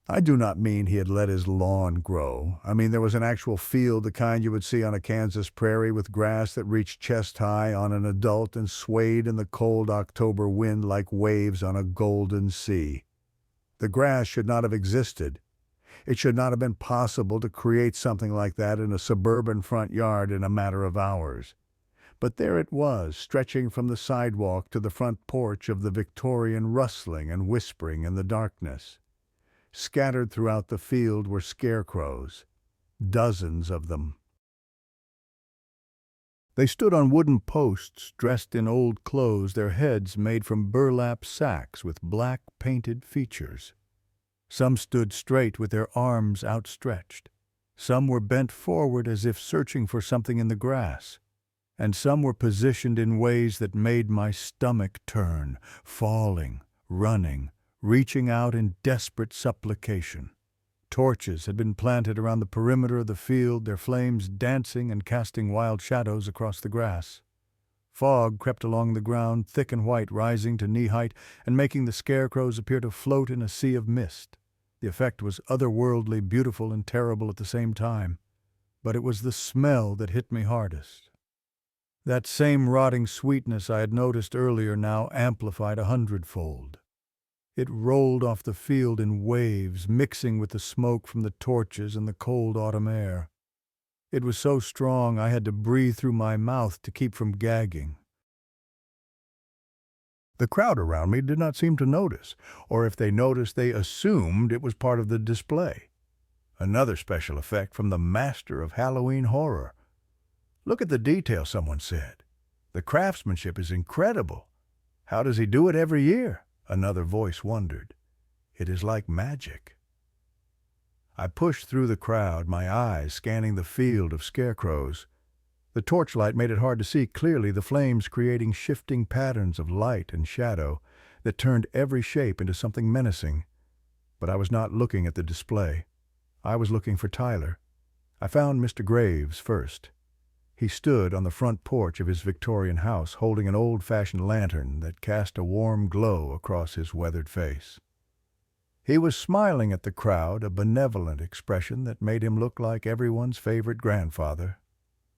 A: I do not mean he had let his lawn grow. I mean there was an actual field, the kind you would see on a Kansas prairie, with grass that reached chest-high on an adult and swayed in the cold October wind like waves on a golden sea. The grass should not have existed. It should not have been possible to create something like that in a suburban front yard in a matter of hours. But there it was, stretching from the sidewalk to the front porch of the Victorian, rustling and whispering in the darkness. Scattered throughout the field were scarecrows, dozens of them. They stood on wooden posts, dressed in old clothes, their heads made from burlap sacks with black painted features. Some stood straight with their arms outstretched. Some were bent forward as if searching for something in the grass. And some were positioned in ways that made my stomach turn, falling, running, reaching out in desperate supplication. Torches had been planted around the perimeter of the field, their flames dancing and casting wild shadows across the grass. Fog crept along the ground, thick and white, rising to knee-height and making the scarecrows appear to float in a sea of mist. The effect was otherworldly, beautiful, and terrible at the same time. But it was the smell that hit me hardest. That same rotting sweetness I had noticed earlier now amplified 100-fold. It rolled off the field in waves, mixing with the smoke from the torches and the cold autumn air. It was so strong I had to breathe through my mouth to keep from gagging. The crowd around me did not seem to notice, or if they noticed, they assumed it was part of the display. Another special effect from the master of Halloween horror. "Look at the detail," someone said. "The craftsmanship is incredible. How does he do it every year?" Another voice wondered. "It is like magic." I pushed through the crowd, my eyes scanning the field of scarecrows. The torchlight made it hard to see clearly, the flames creating shifting patterns of light and shadow that turned every shape into something menacing. But I was not looking at the display. I was looking for Tyler. I found Mr. Graves first. He stood on the front porch of his Victorian house, holding an old-fashioned lantern that cast a warm glow across his weathered face. He was smiling at the crowd, a benevolent expression that made him look like everyone's favorite grandfather.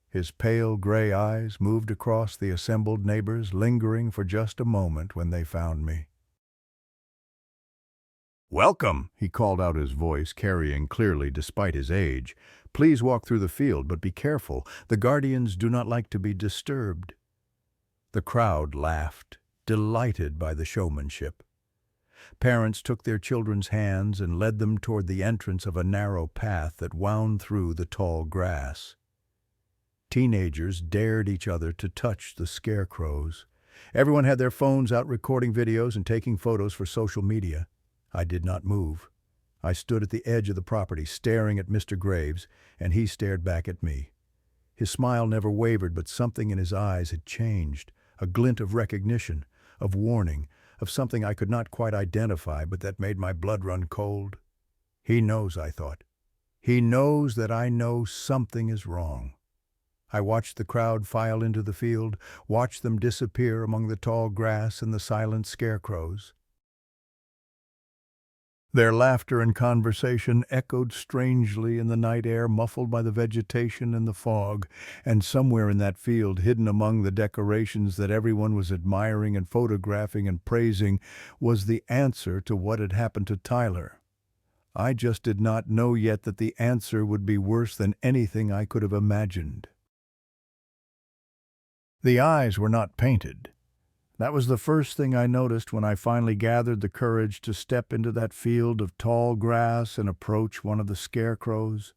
A: His pale gray eyes moved across the assembled neighbors, lingering for just a moment when they found me. "Welcome," he called out, his voice carrying clearly despite his age. "Please walk through the field, but be careful. The guardians do not like to be disturbed." The crowd laughed, delighted by the showmanship. Parents took their children's hands and led them toward the entrance of a narrow path that wound through the tall grass. Teenagers dared each other to touch the scarecrows. Everyone had their phones out recording videos and taking photos for social media. I did not move. I stood at the edge of the property, staring at Mr. Graves, and he stared back at me. His smile never wavered, but something in his eyes had changed, a glint of recognition, of warning, of something I could not quite identify, but that made my blood run cold. He knows, I thought. He knows that I know something is wrong. I watched the crowd file into the field, watched them disappear among the tall grass and the silent scarecrows. Their laughter and conversation echoed strangely in the night air, muffled by the vegetation and the fog, and somewhere in that field, hidden among the decorations that everyone was admiring and photographing and praising, was the answer to what had happened to Tyler. I just did not know yet that the answer would be worse than anything I could have imagined. The eyes were not painted. That was the first thing I noticed when I finally gathered the courage to step into that field of tall grass and approach one of the scarecrows.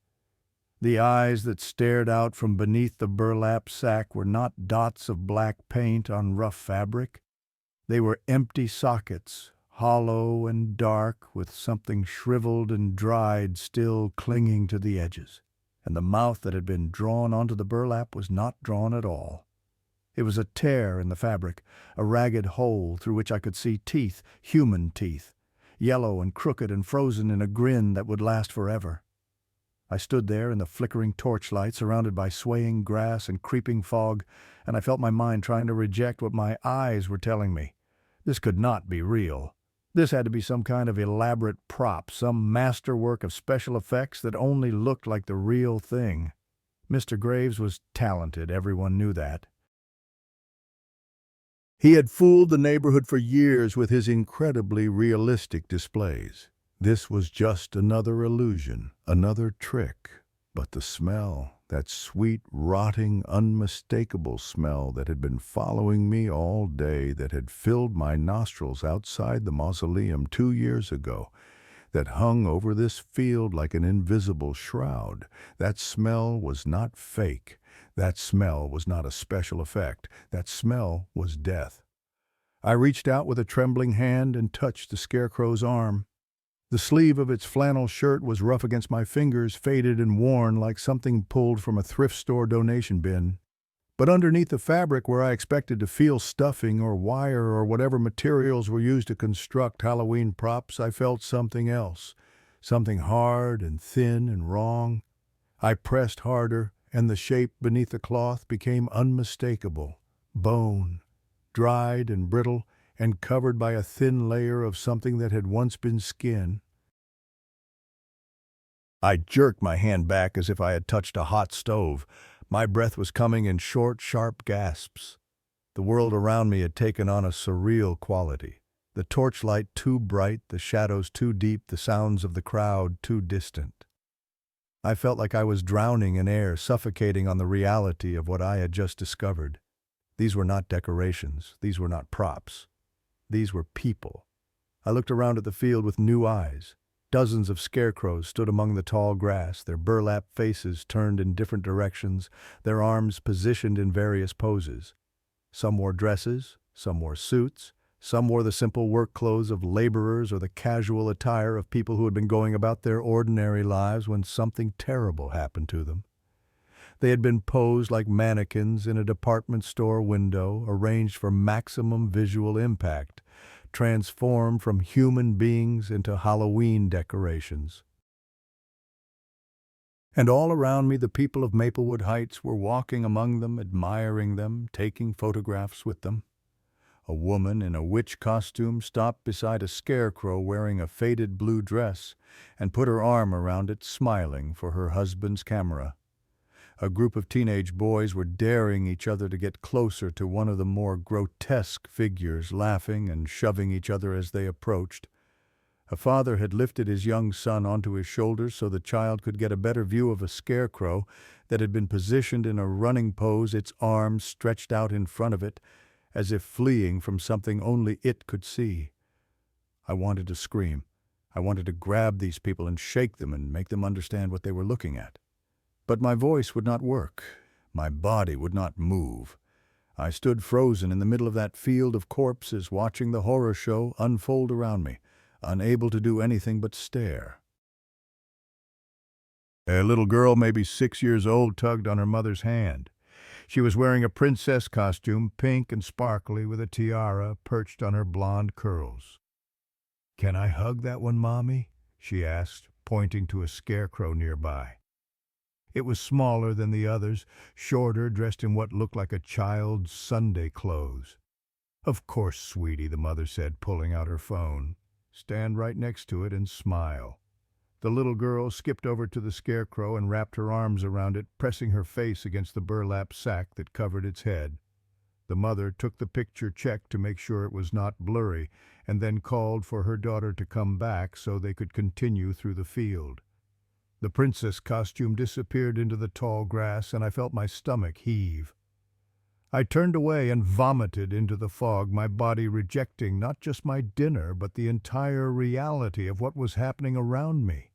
A: The eyes that stared out from beneath the burlap sack were not dots of black paint on rough fabric. They were empty sockets, hollow and dark, with something shriveled and dried still clinging to the edges. and the mouth that had been drawn onto the burlap was not drawn at all. It was a tear in the fabric, a ragged hole through which I could see teeth, human teeth, yellow and crooked and frozen in a grin that would last forever. I stood there in the flickering torchlight, surrounded by swaying grass and creeping fog, and I felt my mind trying to reject what my eyes were telling me. This could not be real. This had to be some kind of elaborate prop, some masterwork of special effects that only looked like the real thing. Mr. Graves was talented, everyone knew that. He had fooled the neighborhood for years with his incredibly realistic displays. This was just another illusion, another trick. But the smell, that sweet, rotting, unmistakable smell that had been following me all day, that had filled my nostrils outside the mausoleum 2 years ago, that hung over this field like an invisible shroud, that smell was not fake. That smell was not a special effect. That smell was death. I reached out with a trembling hand and touched the scarecrow's arm. The sleeve of its flannel shirt was rough against my fingers, faded and worn like something pulled from a thrift store donation bin. But underneath the fabric, where I expected to feel stuffing or wire or whatever materials were used to construct Halloween props, I felt something else, something hard and thin and wrong. I pressed harder, and the shape beneath the cloth became unmistakable. Bone, dried and brittle, and covered by a thin layer of something that had once been skin. I jerked my hand back as if I had touched a hot stove. My breath was coming in short, sharp gasps. The world around me had taken on a surreal quality. The torchlight too bright, the shadows too deep, the sounds of the crowd too distant. I felt like I was drowning in air, suffocating on the reality of what I had just discovered. These were not decorations. These were not props. These were people. I looked around at the field with new eyes. Dozens of scarecrows stood among the tall grass, their burlap faces turned in different directions, their arms positioned in various poses. Some wore dresses, some wore suits, some wore the simple work clothes of laborers or the casual attire of people who had been going about their ordinary lives when something terrible happened to them. They had been posed like mannequins in a department store window, arranged for maximum visual impact, transformed from human beings into Halloween decorations. And all around me the people of Maplewood Heights were walking among them, admiring them, taking photographs with them. A woman in a witch costume stopped beside a scarecrow wearing a faded blue dress and put her arm around it, smiling for her husband's camera. A group of teenage boys were daring each other to get closer to one of the more grotesque figures, laughing and shoving each other as they approached. A father had lifted his young son onto his shoulders so the child could get a better view of a scarecrow that had been positioned in a running pose, its arms stretched out in front of it, as if fleeing from something only it could see. I wanted to scream. I wanted to grab these people and shake them and make them understand what they were looking at. But my voice would not work. My body would not move. I stood frozen in the middle of that field of corpses, watching the horror show unfold around me, unable to do anything but stare. A little girl, maybe 6 years old, tugged on her mother's hand. She was wearing a princess costume, pink and sparkly, with a tiara perched on her blonde curls. "Can I hug that one, Mommy?" she asked, pointing to a scarecrow nearby. It was smaller than the others, shorter, dressed in what looked like a child's Sunday clothes. "Of course, sweetie," the mother said, pulling out her phone. "Stand right next to it and smile." The little girl skipped over to the scarecrow and wrapped her arms around it, pressing her face against the burlap sack that covered its head. The mother took the picture, checked to make sure it was not blurry, and then called for her daughter to come back so they could continue through the field. The princess costume disappeared into the tall grass, and I felt my stomach heave. I turned away and vomited into the fog, my body rejecting not just my dinner, but the entire reality of what was happening around me.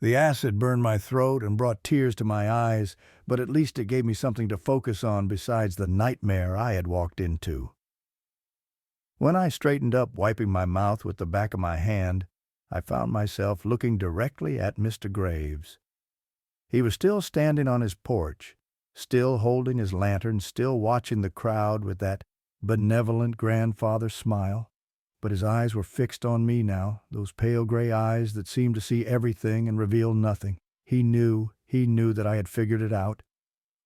A: The acid burned my throat and brought tears to my eyes, but at least it gave me something to focus on besides the nightmare I had walked into. When I straightened up, wiping my mouth with the back of my hand, I found myself looking directly at Mr. Graves. He was still standing on his porch, still holding his lantern, still watching the crowd with that benevolent grandfather smile. But his eyes were fixed on me now, those pale gray eyes that seemed to see everything and reveal nothing. He knew that I had figured it out.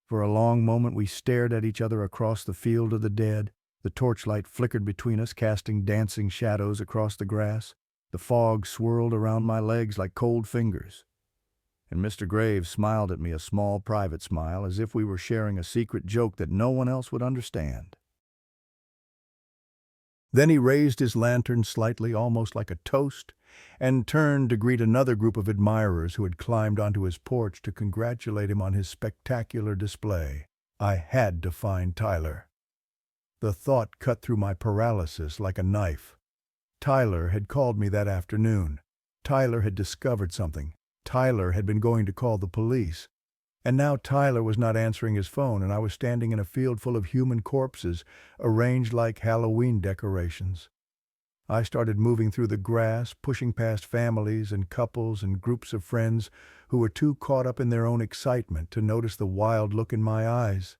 A: For a long moment we stared at each other across the field of the dead. The torchlight flickered between us, casting dancing shadows across the grass. The fog swirled around my legs like cold fingers. And Mr. Graves smiled at me, a small private smile, as if we were sharing a secret joke that no one else would understand. Then he raised his lantern slightly, almost like a toast, and turned to greet another group of admirers who had climbed onto his porch to congratulate him on his spectacular display. I had to find Tyler. The thought cut through my paralysis like a knife. Tyler had called me that afternoon. Tyler had discovered something. Tyler had been going to call the police. And now Tyler was not answering his phone, and I was standing in a field full of human corpses, arranged like Halloween decorations. I started moving through the grass, pushing past families and couples and groups of friends who were too caught up in their own excitement to notice the wild look in my eyes.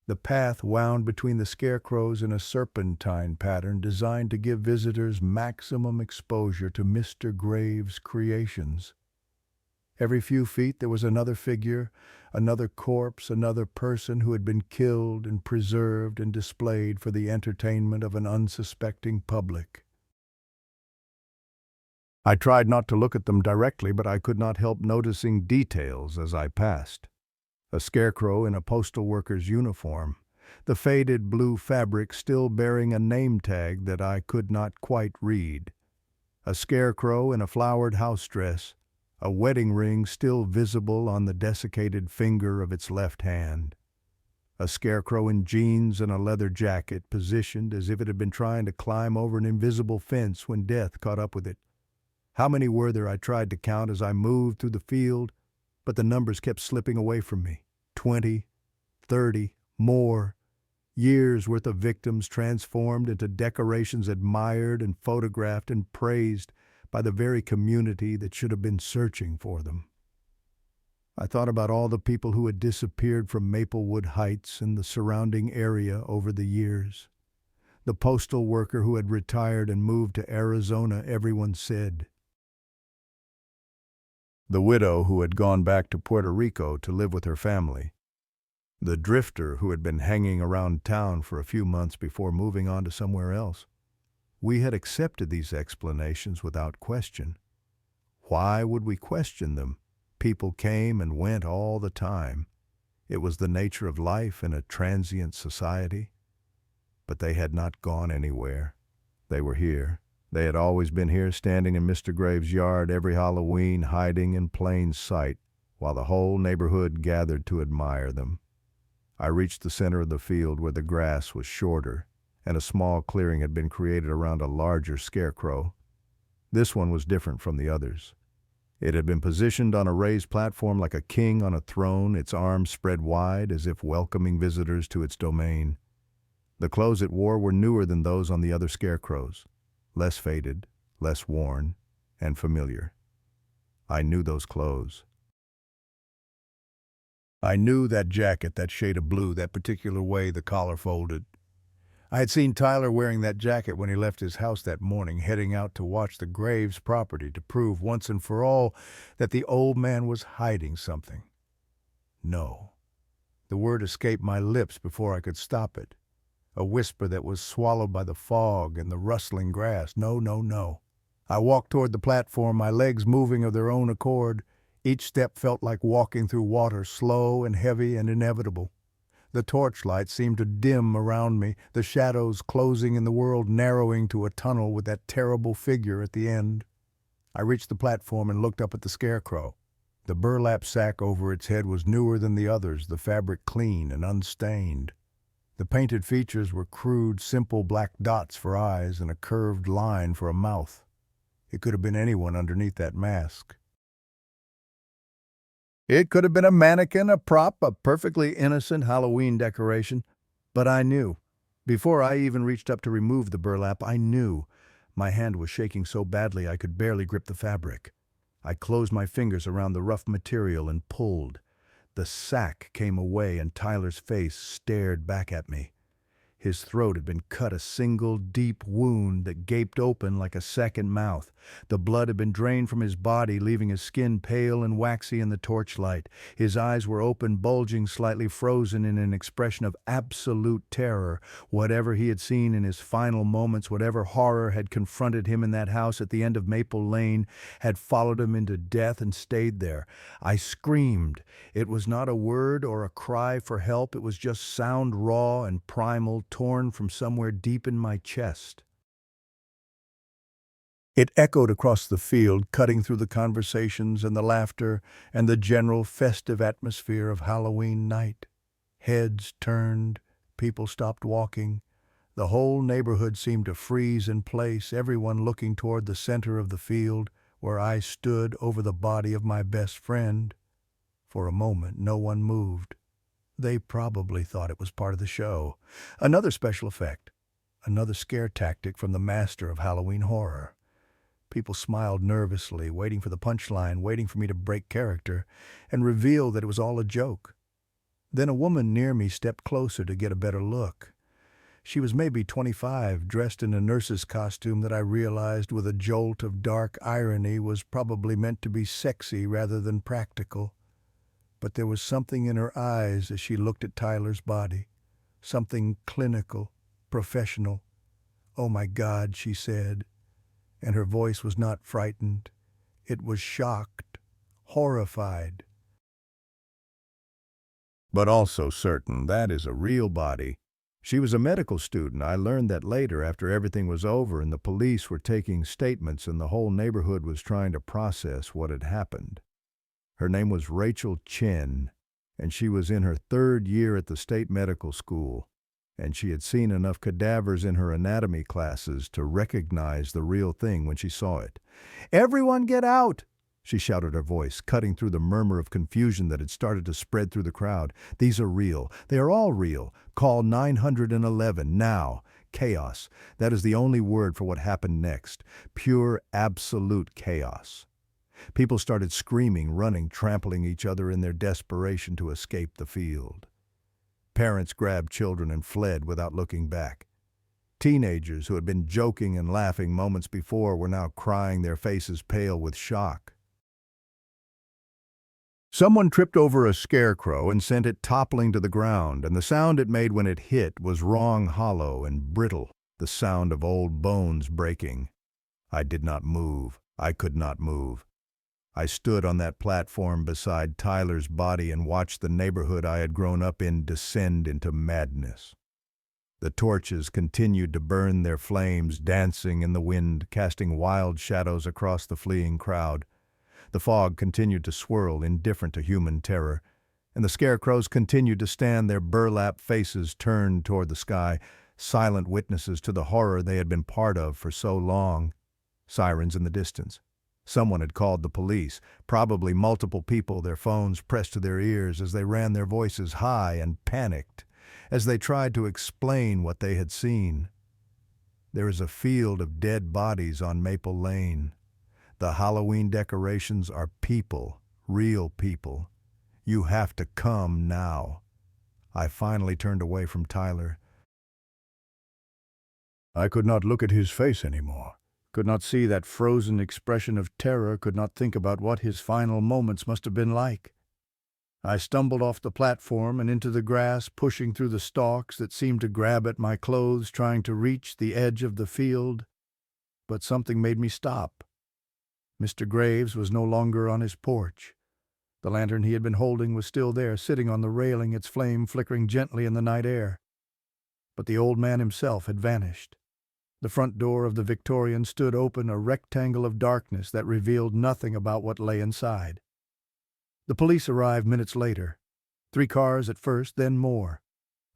A: The path wound between the scarecrows in a serpentine pattern designed to give visitors maximum exposure to Mr. Graves' creations. Every few feet there was another figure, another corpse, another person who had been killed and preserved and displayed for the entertainment of an unsuspecting public. I tried not to look at them directly, but I could not help noticing details as I passed. A scarecrow in a postal worker's uniform, the faded blue fabric still bearing a name tag that I could not quite read. A scarecrow in a flowered house dress, a wedding ring still visible on the desiccated finger of its left hand. A scarecrow in jeans and a leather jacket, positioned as if it had been trying to climb over an invisible fence when death caught up with it. How many were there? I tried to count as I moved through the field, but the numbers kept slipping away from me. 20, 30, more. Years' worth of victims transformed into decorations admired and photographed and praised by the very community that should have been searching for them. I thought about all the people who had disappeared from Maplewood Heights and the surrounding area over the years. The postal worker who had retired and moved to Arizona, everyone said. The widow who had gone back to Puerto Rico to live with her family. The drifter who had been hanging around town for a few months before moving on to somewhere else. We had accepted these explanations without question. Why would we question them? People came and went all the time. It was the nature of life in a transient society. But they had not gone anywhere. They were here. They had always been here, standing in Mr. Graves' yard every Halloween, hiding in plain sight, while the whole neighborhood gathered to admire them. I reached the center of the field where the grass was shorter, and a small clearing had been created around a larger scarecrow. This one was different from the others. It had been positioned on a raised platform like a king on a throne, its arms spread wide as if welcoming visitors to its domain. The clothes it wore were newer than those on the other scarecrows, less faded, less worn, and familiar. I knew those clothes. I knew that jacket, that shade of blue, that particular way the collar folded. I had seen Tyler wearing that jacket when he left his house that morning, heading out to watch the Graves property to prove once and for all that the old man was hiding something. No. The word escaped my lips before I could stop it. A whisper that was swallowed by the fog and the rustling grass. No, no, no. I walked toward the platform, my legs moving of their own accord. Each step felt like walking through water, slow and heavy and inevitable. The torchlight seemed to dim around me, the shadows closing in the world, narrowing to a tunnel with that terrible figure at the end. I reached the platform and looked up at the scarecrow. The burlap sack over its head was newer than the others, the fabric clean and unstained. The painted features were crude, simple black dots for eyes and a curved line for a mouth. It could have been anyone underneath that mask. It could have been a mannequin, a prop, a perfectly innocent Halloween decoration. But I knew. Before I even reached up to remove the burlap, I knew. My hand was shaking so badly I could barely grip the fabric. I closed my fingers around the rough material and pulled. The sack came away and Tyler's face stared back at me. His throat had been cut a single deep wound that gaped open like a second mouth. The blood had been drained from his body, leaving his skin pale and waxy in the torchlight. His eyes were open, bulging, slightly frozen in an expression of absolute terror. Whatever he had seen in his final moments, whatever horror had confronted him in that house at the end of Maple Lane, had followed him into death and stayed there. I screamed. It was not a word or a cry for help. It was just sound, raw and primal, torn from somewhere deep in my chest. It echoed across the field, cutting through the conversations and the laughter and the general festive atmosphere of Halloween night. Heads turned, people stopped walking. The whole neighborhood seemed to freeze in place, everyone looking toward the center of the field, where I stood over the body of my best friend. For a moment, no one moved. They probably thought it was part of the show. Another special effect. Another scare tactic from the master of Halloween horror. People smiled nervously, waiting for the punchline, waiting for me to break character and reveal that it was all a joke. Then a woman near me stepped closer to get a better look. She was maybe 25, dressed in a nurse's costume that I realized with a jolt of dark irony was probably meant to be sexy rather than practical. But there was something in her eyes as she looked at Tyler's body. Something clinical, professional. "Oh my God," she said. And her voice was not frightened. It was shocked, horrified. "But also certain that is a real body." She was a medical student. I learned that later after everything was over and the police were taking statements and the whole neighborhood was trying to process what had happened. Her name was Rachel Chen, and she was in her 3rd year at the state medical school, and she had seen enough cadavers in her anatomy classes to recognize the real thing when she saw it. "Everyone get out!" she shouted, her voice cutting through the murmur of confusion that had started to spread through the crowd. "These are real. They are all real. Call 911 now. Chaos. That is the only word for what happened next. Pure, absolute chaos." People started screaming, running, trampling each other in their desperation to escape the field. Parents grabbed children and fled without looking back. Teenagers who had been joking and laughing moments before were now crying, their faces pale with shock. Someone tripped over a scarecrow and sent it toppling to the ground, and the sound it made when it hit was wrong, hollow, and brittle, the sound of old bones breaking. I did not move. I could not move. I stood on that platform beside Tyler's body and watched the neighborhood I had grown up in descend into madness. The torches continued to burn their flames, dancing in the wind, casting wild shadows across the fleeing crowd. The fog continued to swirl, indifferent to human terror, and the scarecrows continued to stand, their burlap faces turned toward the sky, silent witnesses to the horror they had been part of for so long. Sirens in the distance. Someone had called the police, probably multiple people, their phones pressed to their ears as they ran their voices high and panicked, as they tried to explain what they had seen. There is a field of dead bodies on Maple Lane. The Halloween decorations are people, real people. You have to come now. I finally turned away from Tyler. I could not look at his face anymore. Could not see that frozen expression of terror, could not think about what his final moments must have been like. I stumbled off the platform and into the grass, pushing through the stalks that seemed to grab at my clothes, trying to reach the edge of the field. But something made me stop. Mr. Graves was no longer on his porch. The lantern he had been holding was still there, sitting on the railing, its flame flickering gently in the night air. But the old man himself had vanished. The front door of the Victorian stood open, a rectangle of darkness that revealed nothing about what lay inside. The police arrived minutes later. 3 cars at first, then more.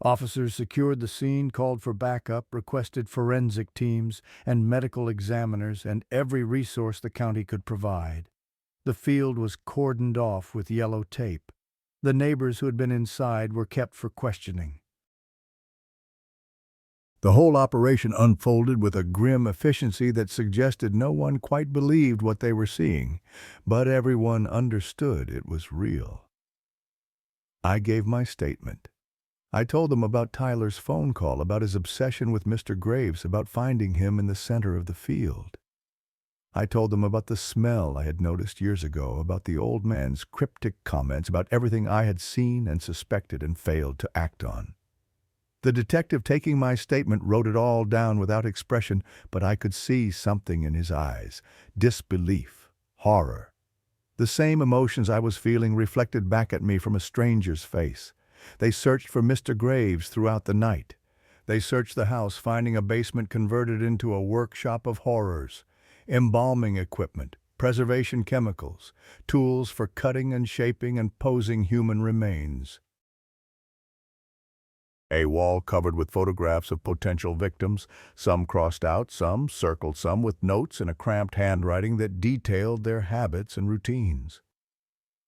A: Officers secured the scene, called for backup, requested forensic teams and medical examiners and every resource the county could provide. The field was cordoned off with yellow tape. The neighbors who had been inside were kept for questioning. The whole operation unfolded with a grim efficiency that suggested no one quite believed what they were seeing, but everyone understood it was real. I gave my statement. I told them about Tyler's phone call, about his obsession with Mr. Graves, about finding him in the center of the field. I told them about the smell I had noticed years ago, about the old man's cryptic comments, about everything I had seen and suspected and failed to act on. The detective, taking my statement, wrote it all down without expression, but I could see something in his eyes: disbelief, horror. The same emotions I was feeling reflected back at me from a stranger's face. They searched for Mr. Graves throughout the night. They searched the house, finding a basement converted into a workshop of horrors: embalming equipment, preservation chemicals, tools for cutting and shaping and posing human remains. A wall covered with photographs of potential victims, some crossed out, some circled, some with notes in a cramped handwriting that detailed their habits and routines.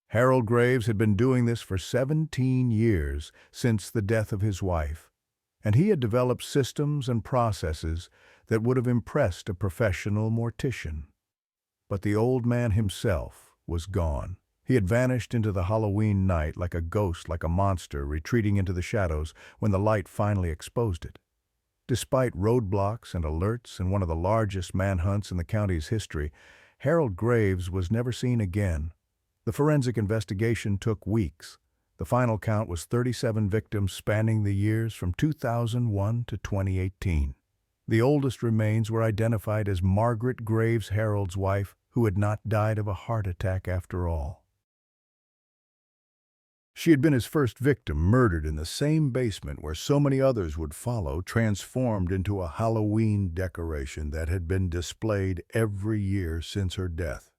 A: Harold Graves had been doing this for 17 years, since the death of his wife, and he had developed systems and processes that would have impressed a professional mortician. But the old man himself was gone. He had vanished into the Halloween night like a ghost, like a monster retreating into the shadows when the light finally exposed it. Despite roadblocks and alerts and one of the largest manhunts in the county's history, Harold Graves was never seen again. The forensic investigation took weeks. The final count was 37 victims spanning the years from 2001 to 2018. The oldest remains were identified as Margaret Graves, Harold's wife, who had not died of a heart attack after all. She had been his first victim, murdered in the same basement where so many others would follow, transformed into a Halloween decoration that had been displayed every year since her death.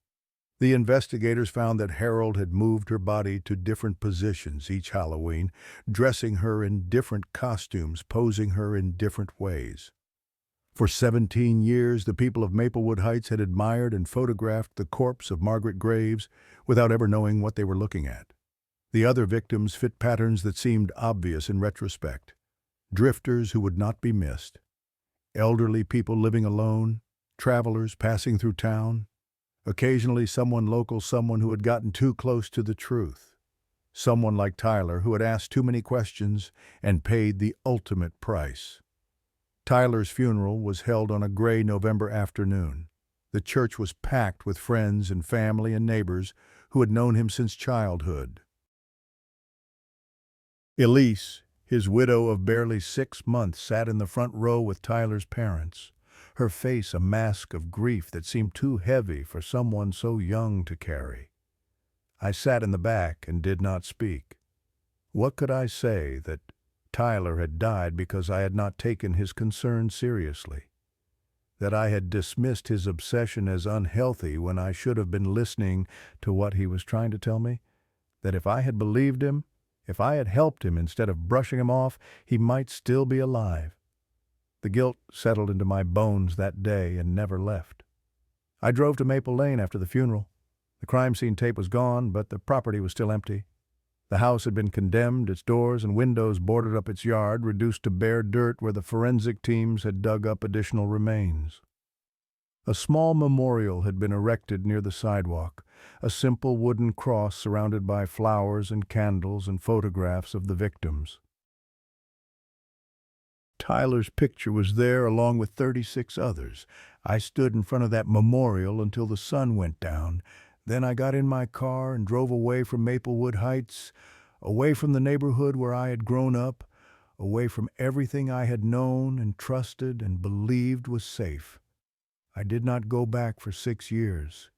A: The investigators found that Harold had moved her body to different positions each Halloween, dressing her in different costumes, posing her in different ways. For 17 years, the people of Maplewood Heights had admired and photographed the corpse of Margaret Graves without ever knowing what they were looking at. The other victims fit patterns that seemed obvious in retrospect: drifters who would not be missed, elderly people living alone, travelers passing through town, occasionally someone local, someone who had gotten too close to the truth, someone like Tyler who had asked too many questions and paid the ultimate price. Tyler's funeral was held on a gray November afternoon. The church was packed with friends and family and neighbors who had known him since childhood. Elise, his widow of barely 6 months, sat in the front row with Tyler's parents, her face a mask of grief that seemed too heavy for someone so young to carry. I sat in the back and did not speak. What could I say? That Tyler had died because I had not taken his concern seriously? That I had dismissed his obsession as unhealthy when I should have been listening to what he was trying to tell me? That if I had believed him, if I had helped him instead of brushing him off, he might still be alive? The guilt settled into my bones that day and never left. I drove to Maple Lane after the funeral. The crime scene tape was gone, but the property was still empty. The house had been condemned, its doors and windows boarded up, its yard reduced to bare dirt where the forensic teams had dug up additional remains. A small memorial had been erected near the sidewalk, a simple wooden cross surrounded by flowers and candles and photographs of the victims. Tyler's picture was there along with 36 others. I stood in front of that memorial until the sun went down. Then I got in my car and drove away from Maplewood Heights, away from the neighborhood where I had grown up, away from everything I had known and trusted and believed was safe. I did not go back for 6 years.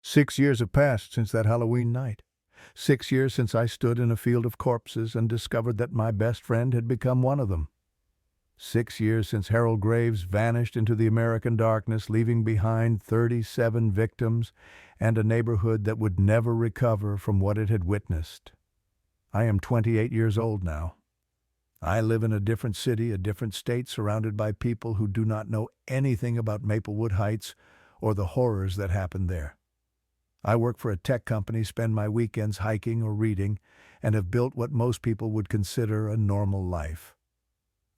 A: 6 years have passed since that Halloween night. 6 years since I stood in a field of corpses and discovered that my best friend had become one of them. 6 years since Harold Graves vanished into the American darkness, leaving behind 37 victims and a neighborhood that would never recover from what it had witnessed. I am 28 years old now. I live in a different city, a different state, surrounded by people who do not know anything about Maplewood Heights or the horrors that happened there. I work for a tech company, spend my weekends hiking or reading, and have built what most people would consider a normal life.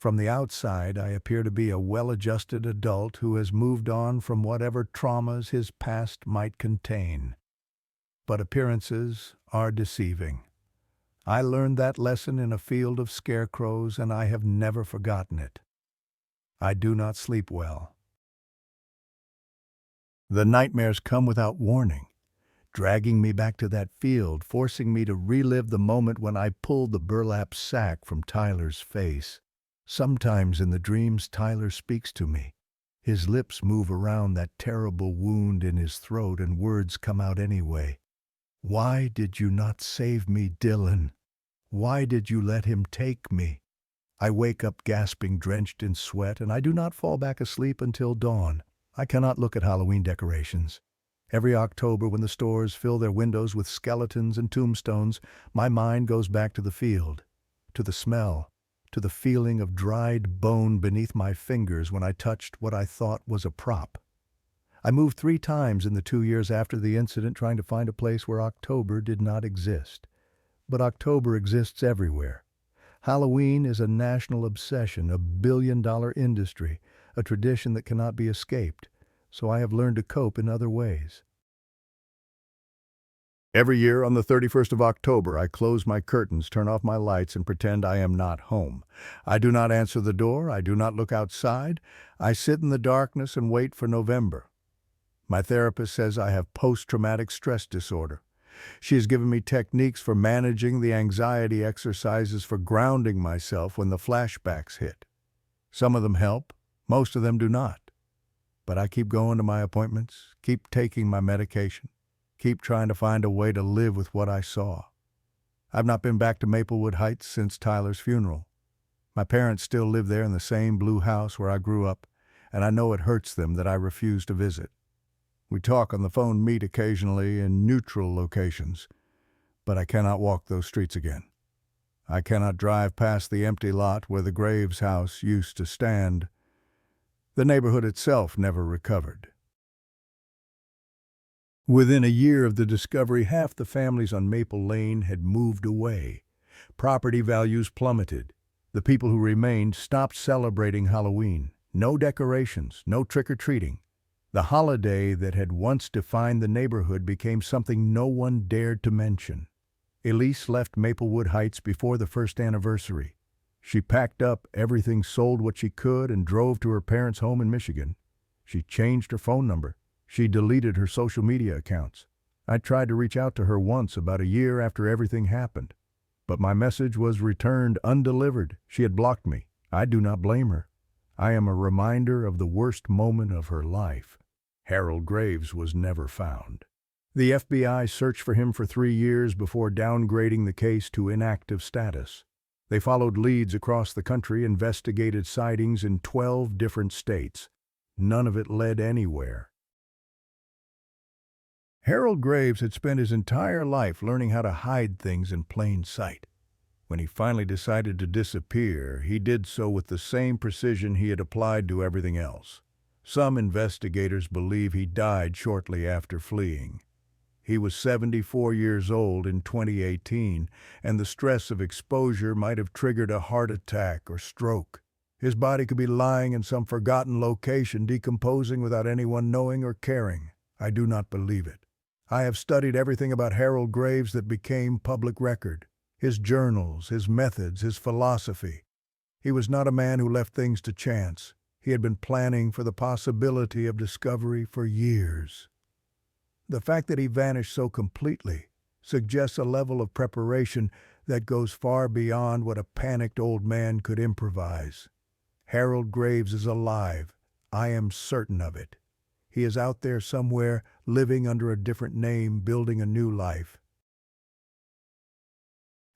A: From the outside, I appear to be a well-adjusted adult who has moved on from whatever traumas his past might contain. But appearances are deceiving. I learned that lesson in a field of scarecrows, and I have never forgotten it. I do not sleep well. The nightmares come without warning, dragging me back to that field, forcing me to relive the moment when I pulled the burlap sack from Tyler's face. Sometimes in the dreams, Tyler speaks to me. His lips move around that terrible wound in his throat and words come out anyway. "Why did you not save me, Dylan? Why did you let him take me?" I wake up gasping, drenched in sweat, and I do not fall back asleep until dawn. I cannot look at Halloween decorations. Every October, when the stores fill their windows with skeletons and tombstones, my mind goes back to the field, to the smell, to the feeling of dried bone beneath my fingers when I touched what I thought was a prop. I moved 3 times in the 2 years after the incident trying to find a place where October did not exist. But October exists everywhere. Halloween is a national obsession, a billion-dollar industry, a tradition that cannot be escaped, so I have learned to cope in other ways. Every year on the 31st of October, I close my curtains, turn off my lights, and pretend I am not home. I do not answer the door, I do not look outside, I sit in the darkness and wait for November. My therapist says I have post-traumatic stress disorder. She has given me techniques for managing the anxiety exercises for grounding myself when the flashbacks hit. Some of them help, most of them do not. But I keep going to my appointments, keep taking my medication, keep trying to find a way to live with what I saw. I've not been back to Maplewood Heights since Tyler's funeral. My parents still live there in the same blue house where I grew up, and I know it hurts them that I refuse to visit. We talk on the phone, meet occasionally in neutral locations, but I cannot walk those streets again. I cannot drive past the empty lot where the Graves house used to stand. The neighborhood itself never recovered. Within a year of the discovery, half the families on Maple Lane had moved away. Property values plummeted. The people who remained stopped celebrating Halloween. No decorations, no trick-or-treating. The holiday that had once defined the neighborhood became something no one dared to mention. Elise left Maplewood Heights before the first anniversary. She packed up everything, sold what she could, and drove to her parents' home in Michigan. She changed her phone number. She deleted her social media accounts. I tried to reach out to her once about a year after everything happened, but my message was returned undelivered. She had blocked me. I do not blame her. I am a reminder of the worst moment of her life. Harold Graves was never found. The FBI searched for him for 3 years before downgrading the case to inactive status. They followed leads across the country, investigated sightings in 12 different states. None of it led anywhere. Harold Graves had spent his entire life learning how to hide things in plain sight. When he finally decided to disappear, he did so with the same precision he had applied to everything else. Some investigators believe he died shortly after fleeing. He was 74 years old in 2018, and the stress of exposure might have triggered a heart attack or stroke. His body could be lying in some forgotten location, decomposing without anyone knowing or caring. I do not believe it. I have studied everything about Harold Graves that became public record. His journals, his methods, his philosophy. He was not a man who left things to chance. He had been planning for the possibility of discovery for years. The fact that he vanished so completely suggests a level of preparation that goes far beyond what a panicked old man could improvise. Harold Graves is alive. I am certain of it. He is out there somewhere, living under a different name, building a new life.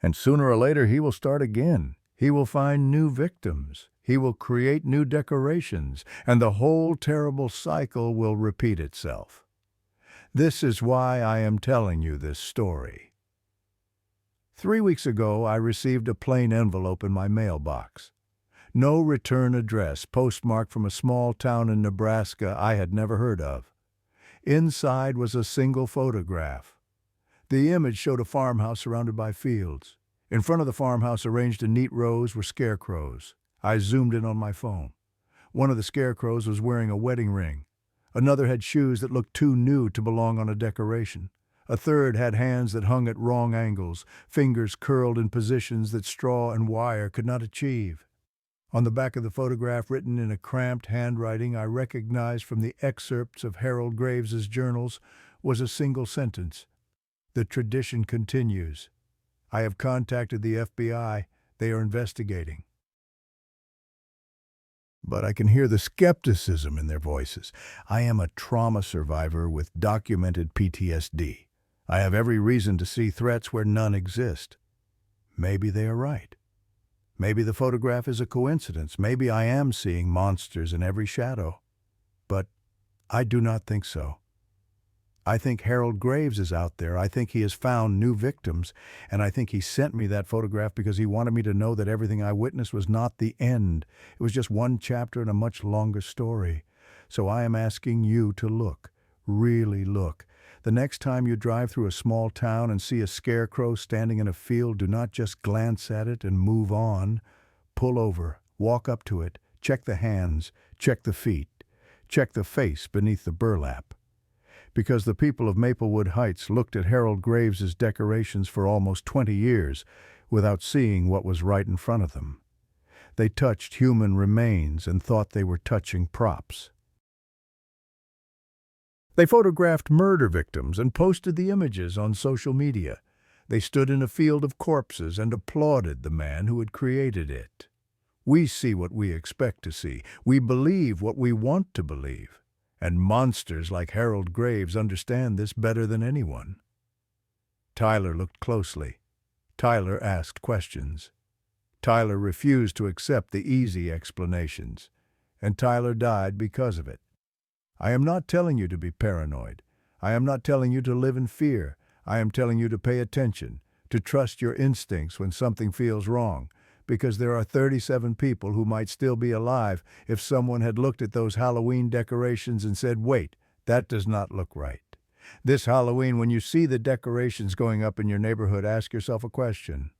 A: And sooner or later he will start again. He will find new victims. He will create new decorations, and the whole terrible cycle will repeat itself. This is why I am telling you this story. 3 weeks ago, I received a plain envelope in my mailbox. No return address, postmarked from a small town in Nebraska I had never heard of. Inside was a single photograph. The image showed a farmhouse surrounded by fields. In front of the farmhouse, arranged in neat rows, were scarecrows. I zoomed in on my phone. One of the scarecrows was wearing a wedding ring. Another had shoes that looked too new to belong on a decoration. A third had hands that hung at wrong angles, fingers curled in positions that straw and wire could not achieve. On the back of the photograph, written in a cramped handwriting I recognized from the excerpts of Harold Graves's journals, was a single sentence. The tradition continues. I have contacted the FBI. They are investigating. But I can hear the skepticism in their voices. I am a trauma survivor with documented PTSD. I have every reason to see threats where none exist. Maybe they are right. Maybe the photograph is a coincidence. Maybe I am seeing monsters in every shadow. But I do not think so. I think Harold Graves is out there. I think he has found new victims, and I think he sent me that photograph because he wanted me to know that everything I witnessed was not the end. It was just one chapter in a much longer story. So I am asking you to look, really look. The next time you drive through a small town and see a scarecrow standing in a field, do not just glance at it and move on. Pull over, walk up to it, check the hands, check the feet, check the face beneath the burlap. Because the people of Maplewood Heights looked at Harold Graves's decorations for almost 20 years without seeing what was right in front of them. They touched human remains and thought they were touching props. They photographed murder victims and posted the images on social media. They stood in a field of corpses and applauded the man who had created it. We see what we expect to see. We believe what we want to believe. And monsters like Harold Graves understand this better than anyone. Tyler looked closely. Tyler asked questions. Tyler refused to accept the easy explanations. And Tyler died because of it. I am not telling you to be paranoid. I am not telling you to live in fear. I am telling you to pay attention, to trust your instincts when something feels wrong, because there are 37 people who might still be alive if someone had looked at those Halloween decorations and said, wait, that does not look right. This Halloween, when you see the decorations going up in your neighborhood, ask yourself a question.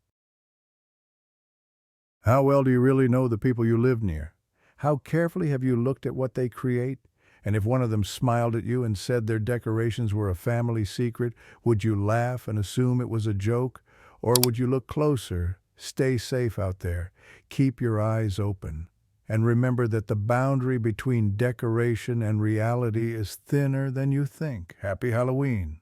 A: How well do you really know the people you live near? How carefully have you looked at what they create? And if one of them smiled at you and said their decorations were a family secret, would you laugh and assume it was a joke? Or would you look closer? Stay safe out there. Keep your eyes open. And remember that the boundary between decoration and reality is thinner than you think. Happy Halloween.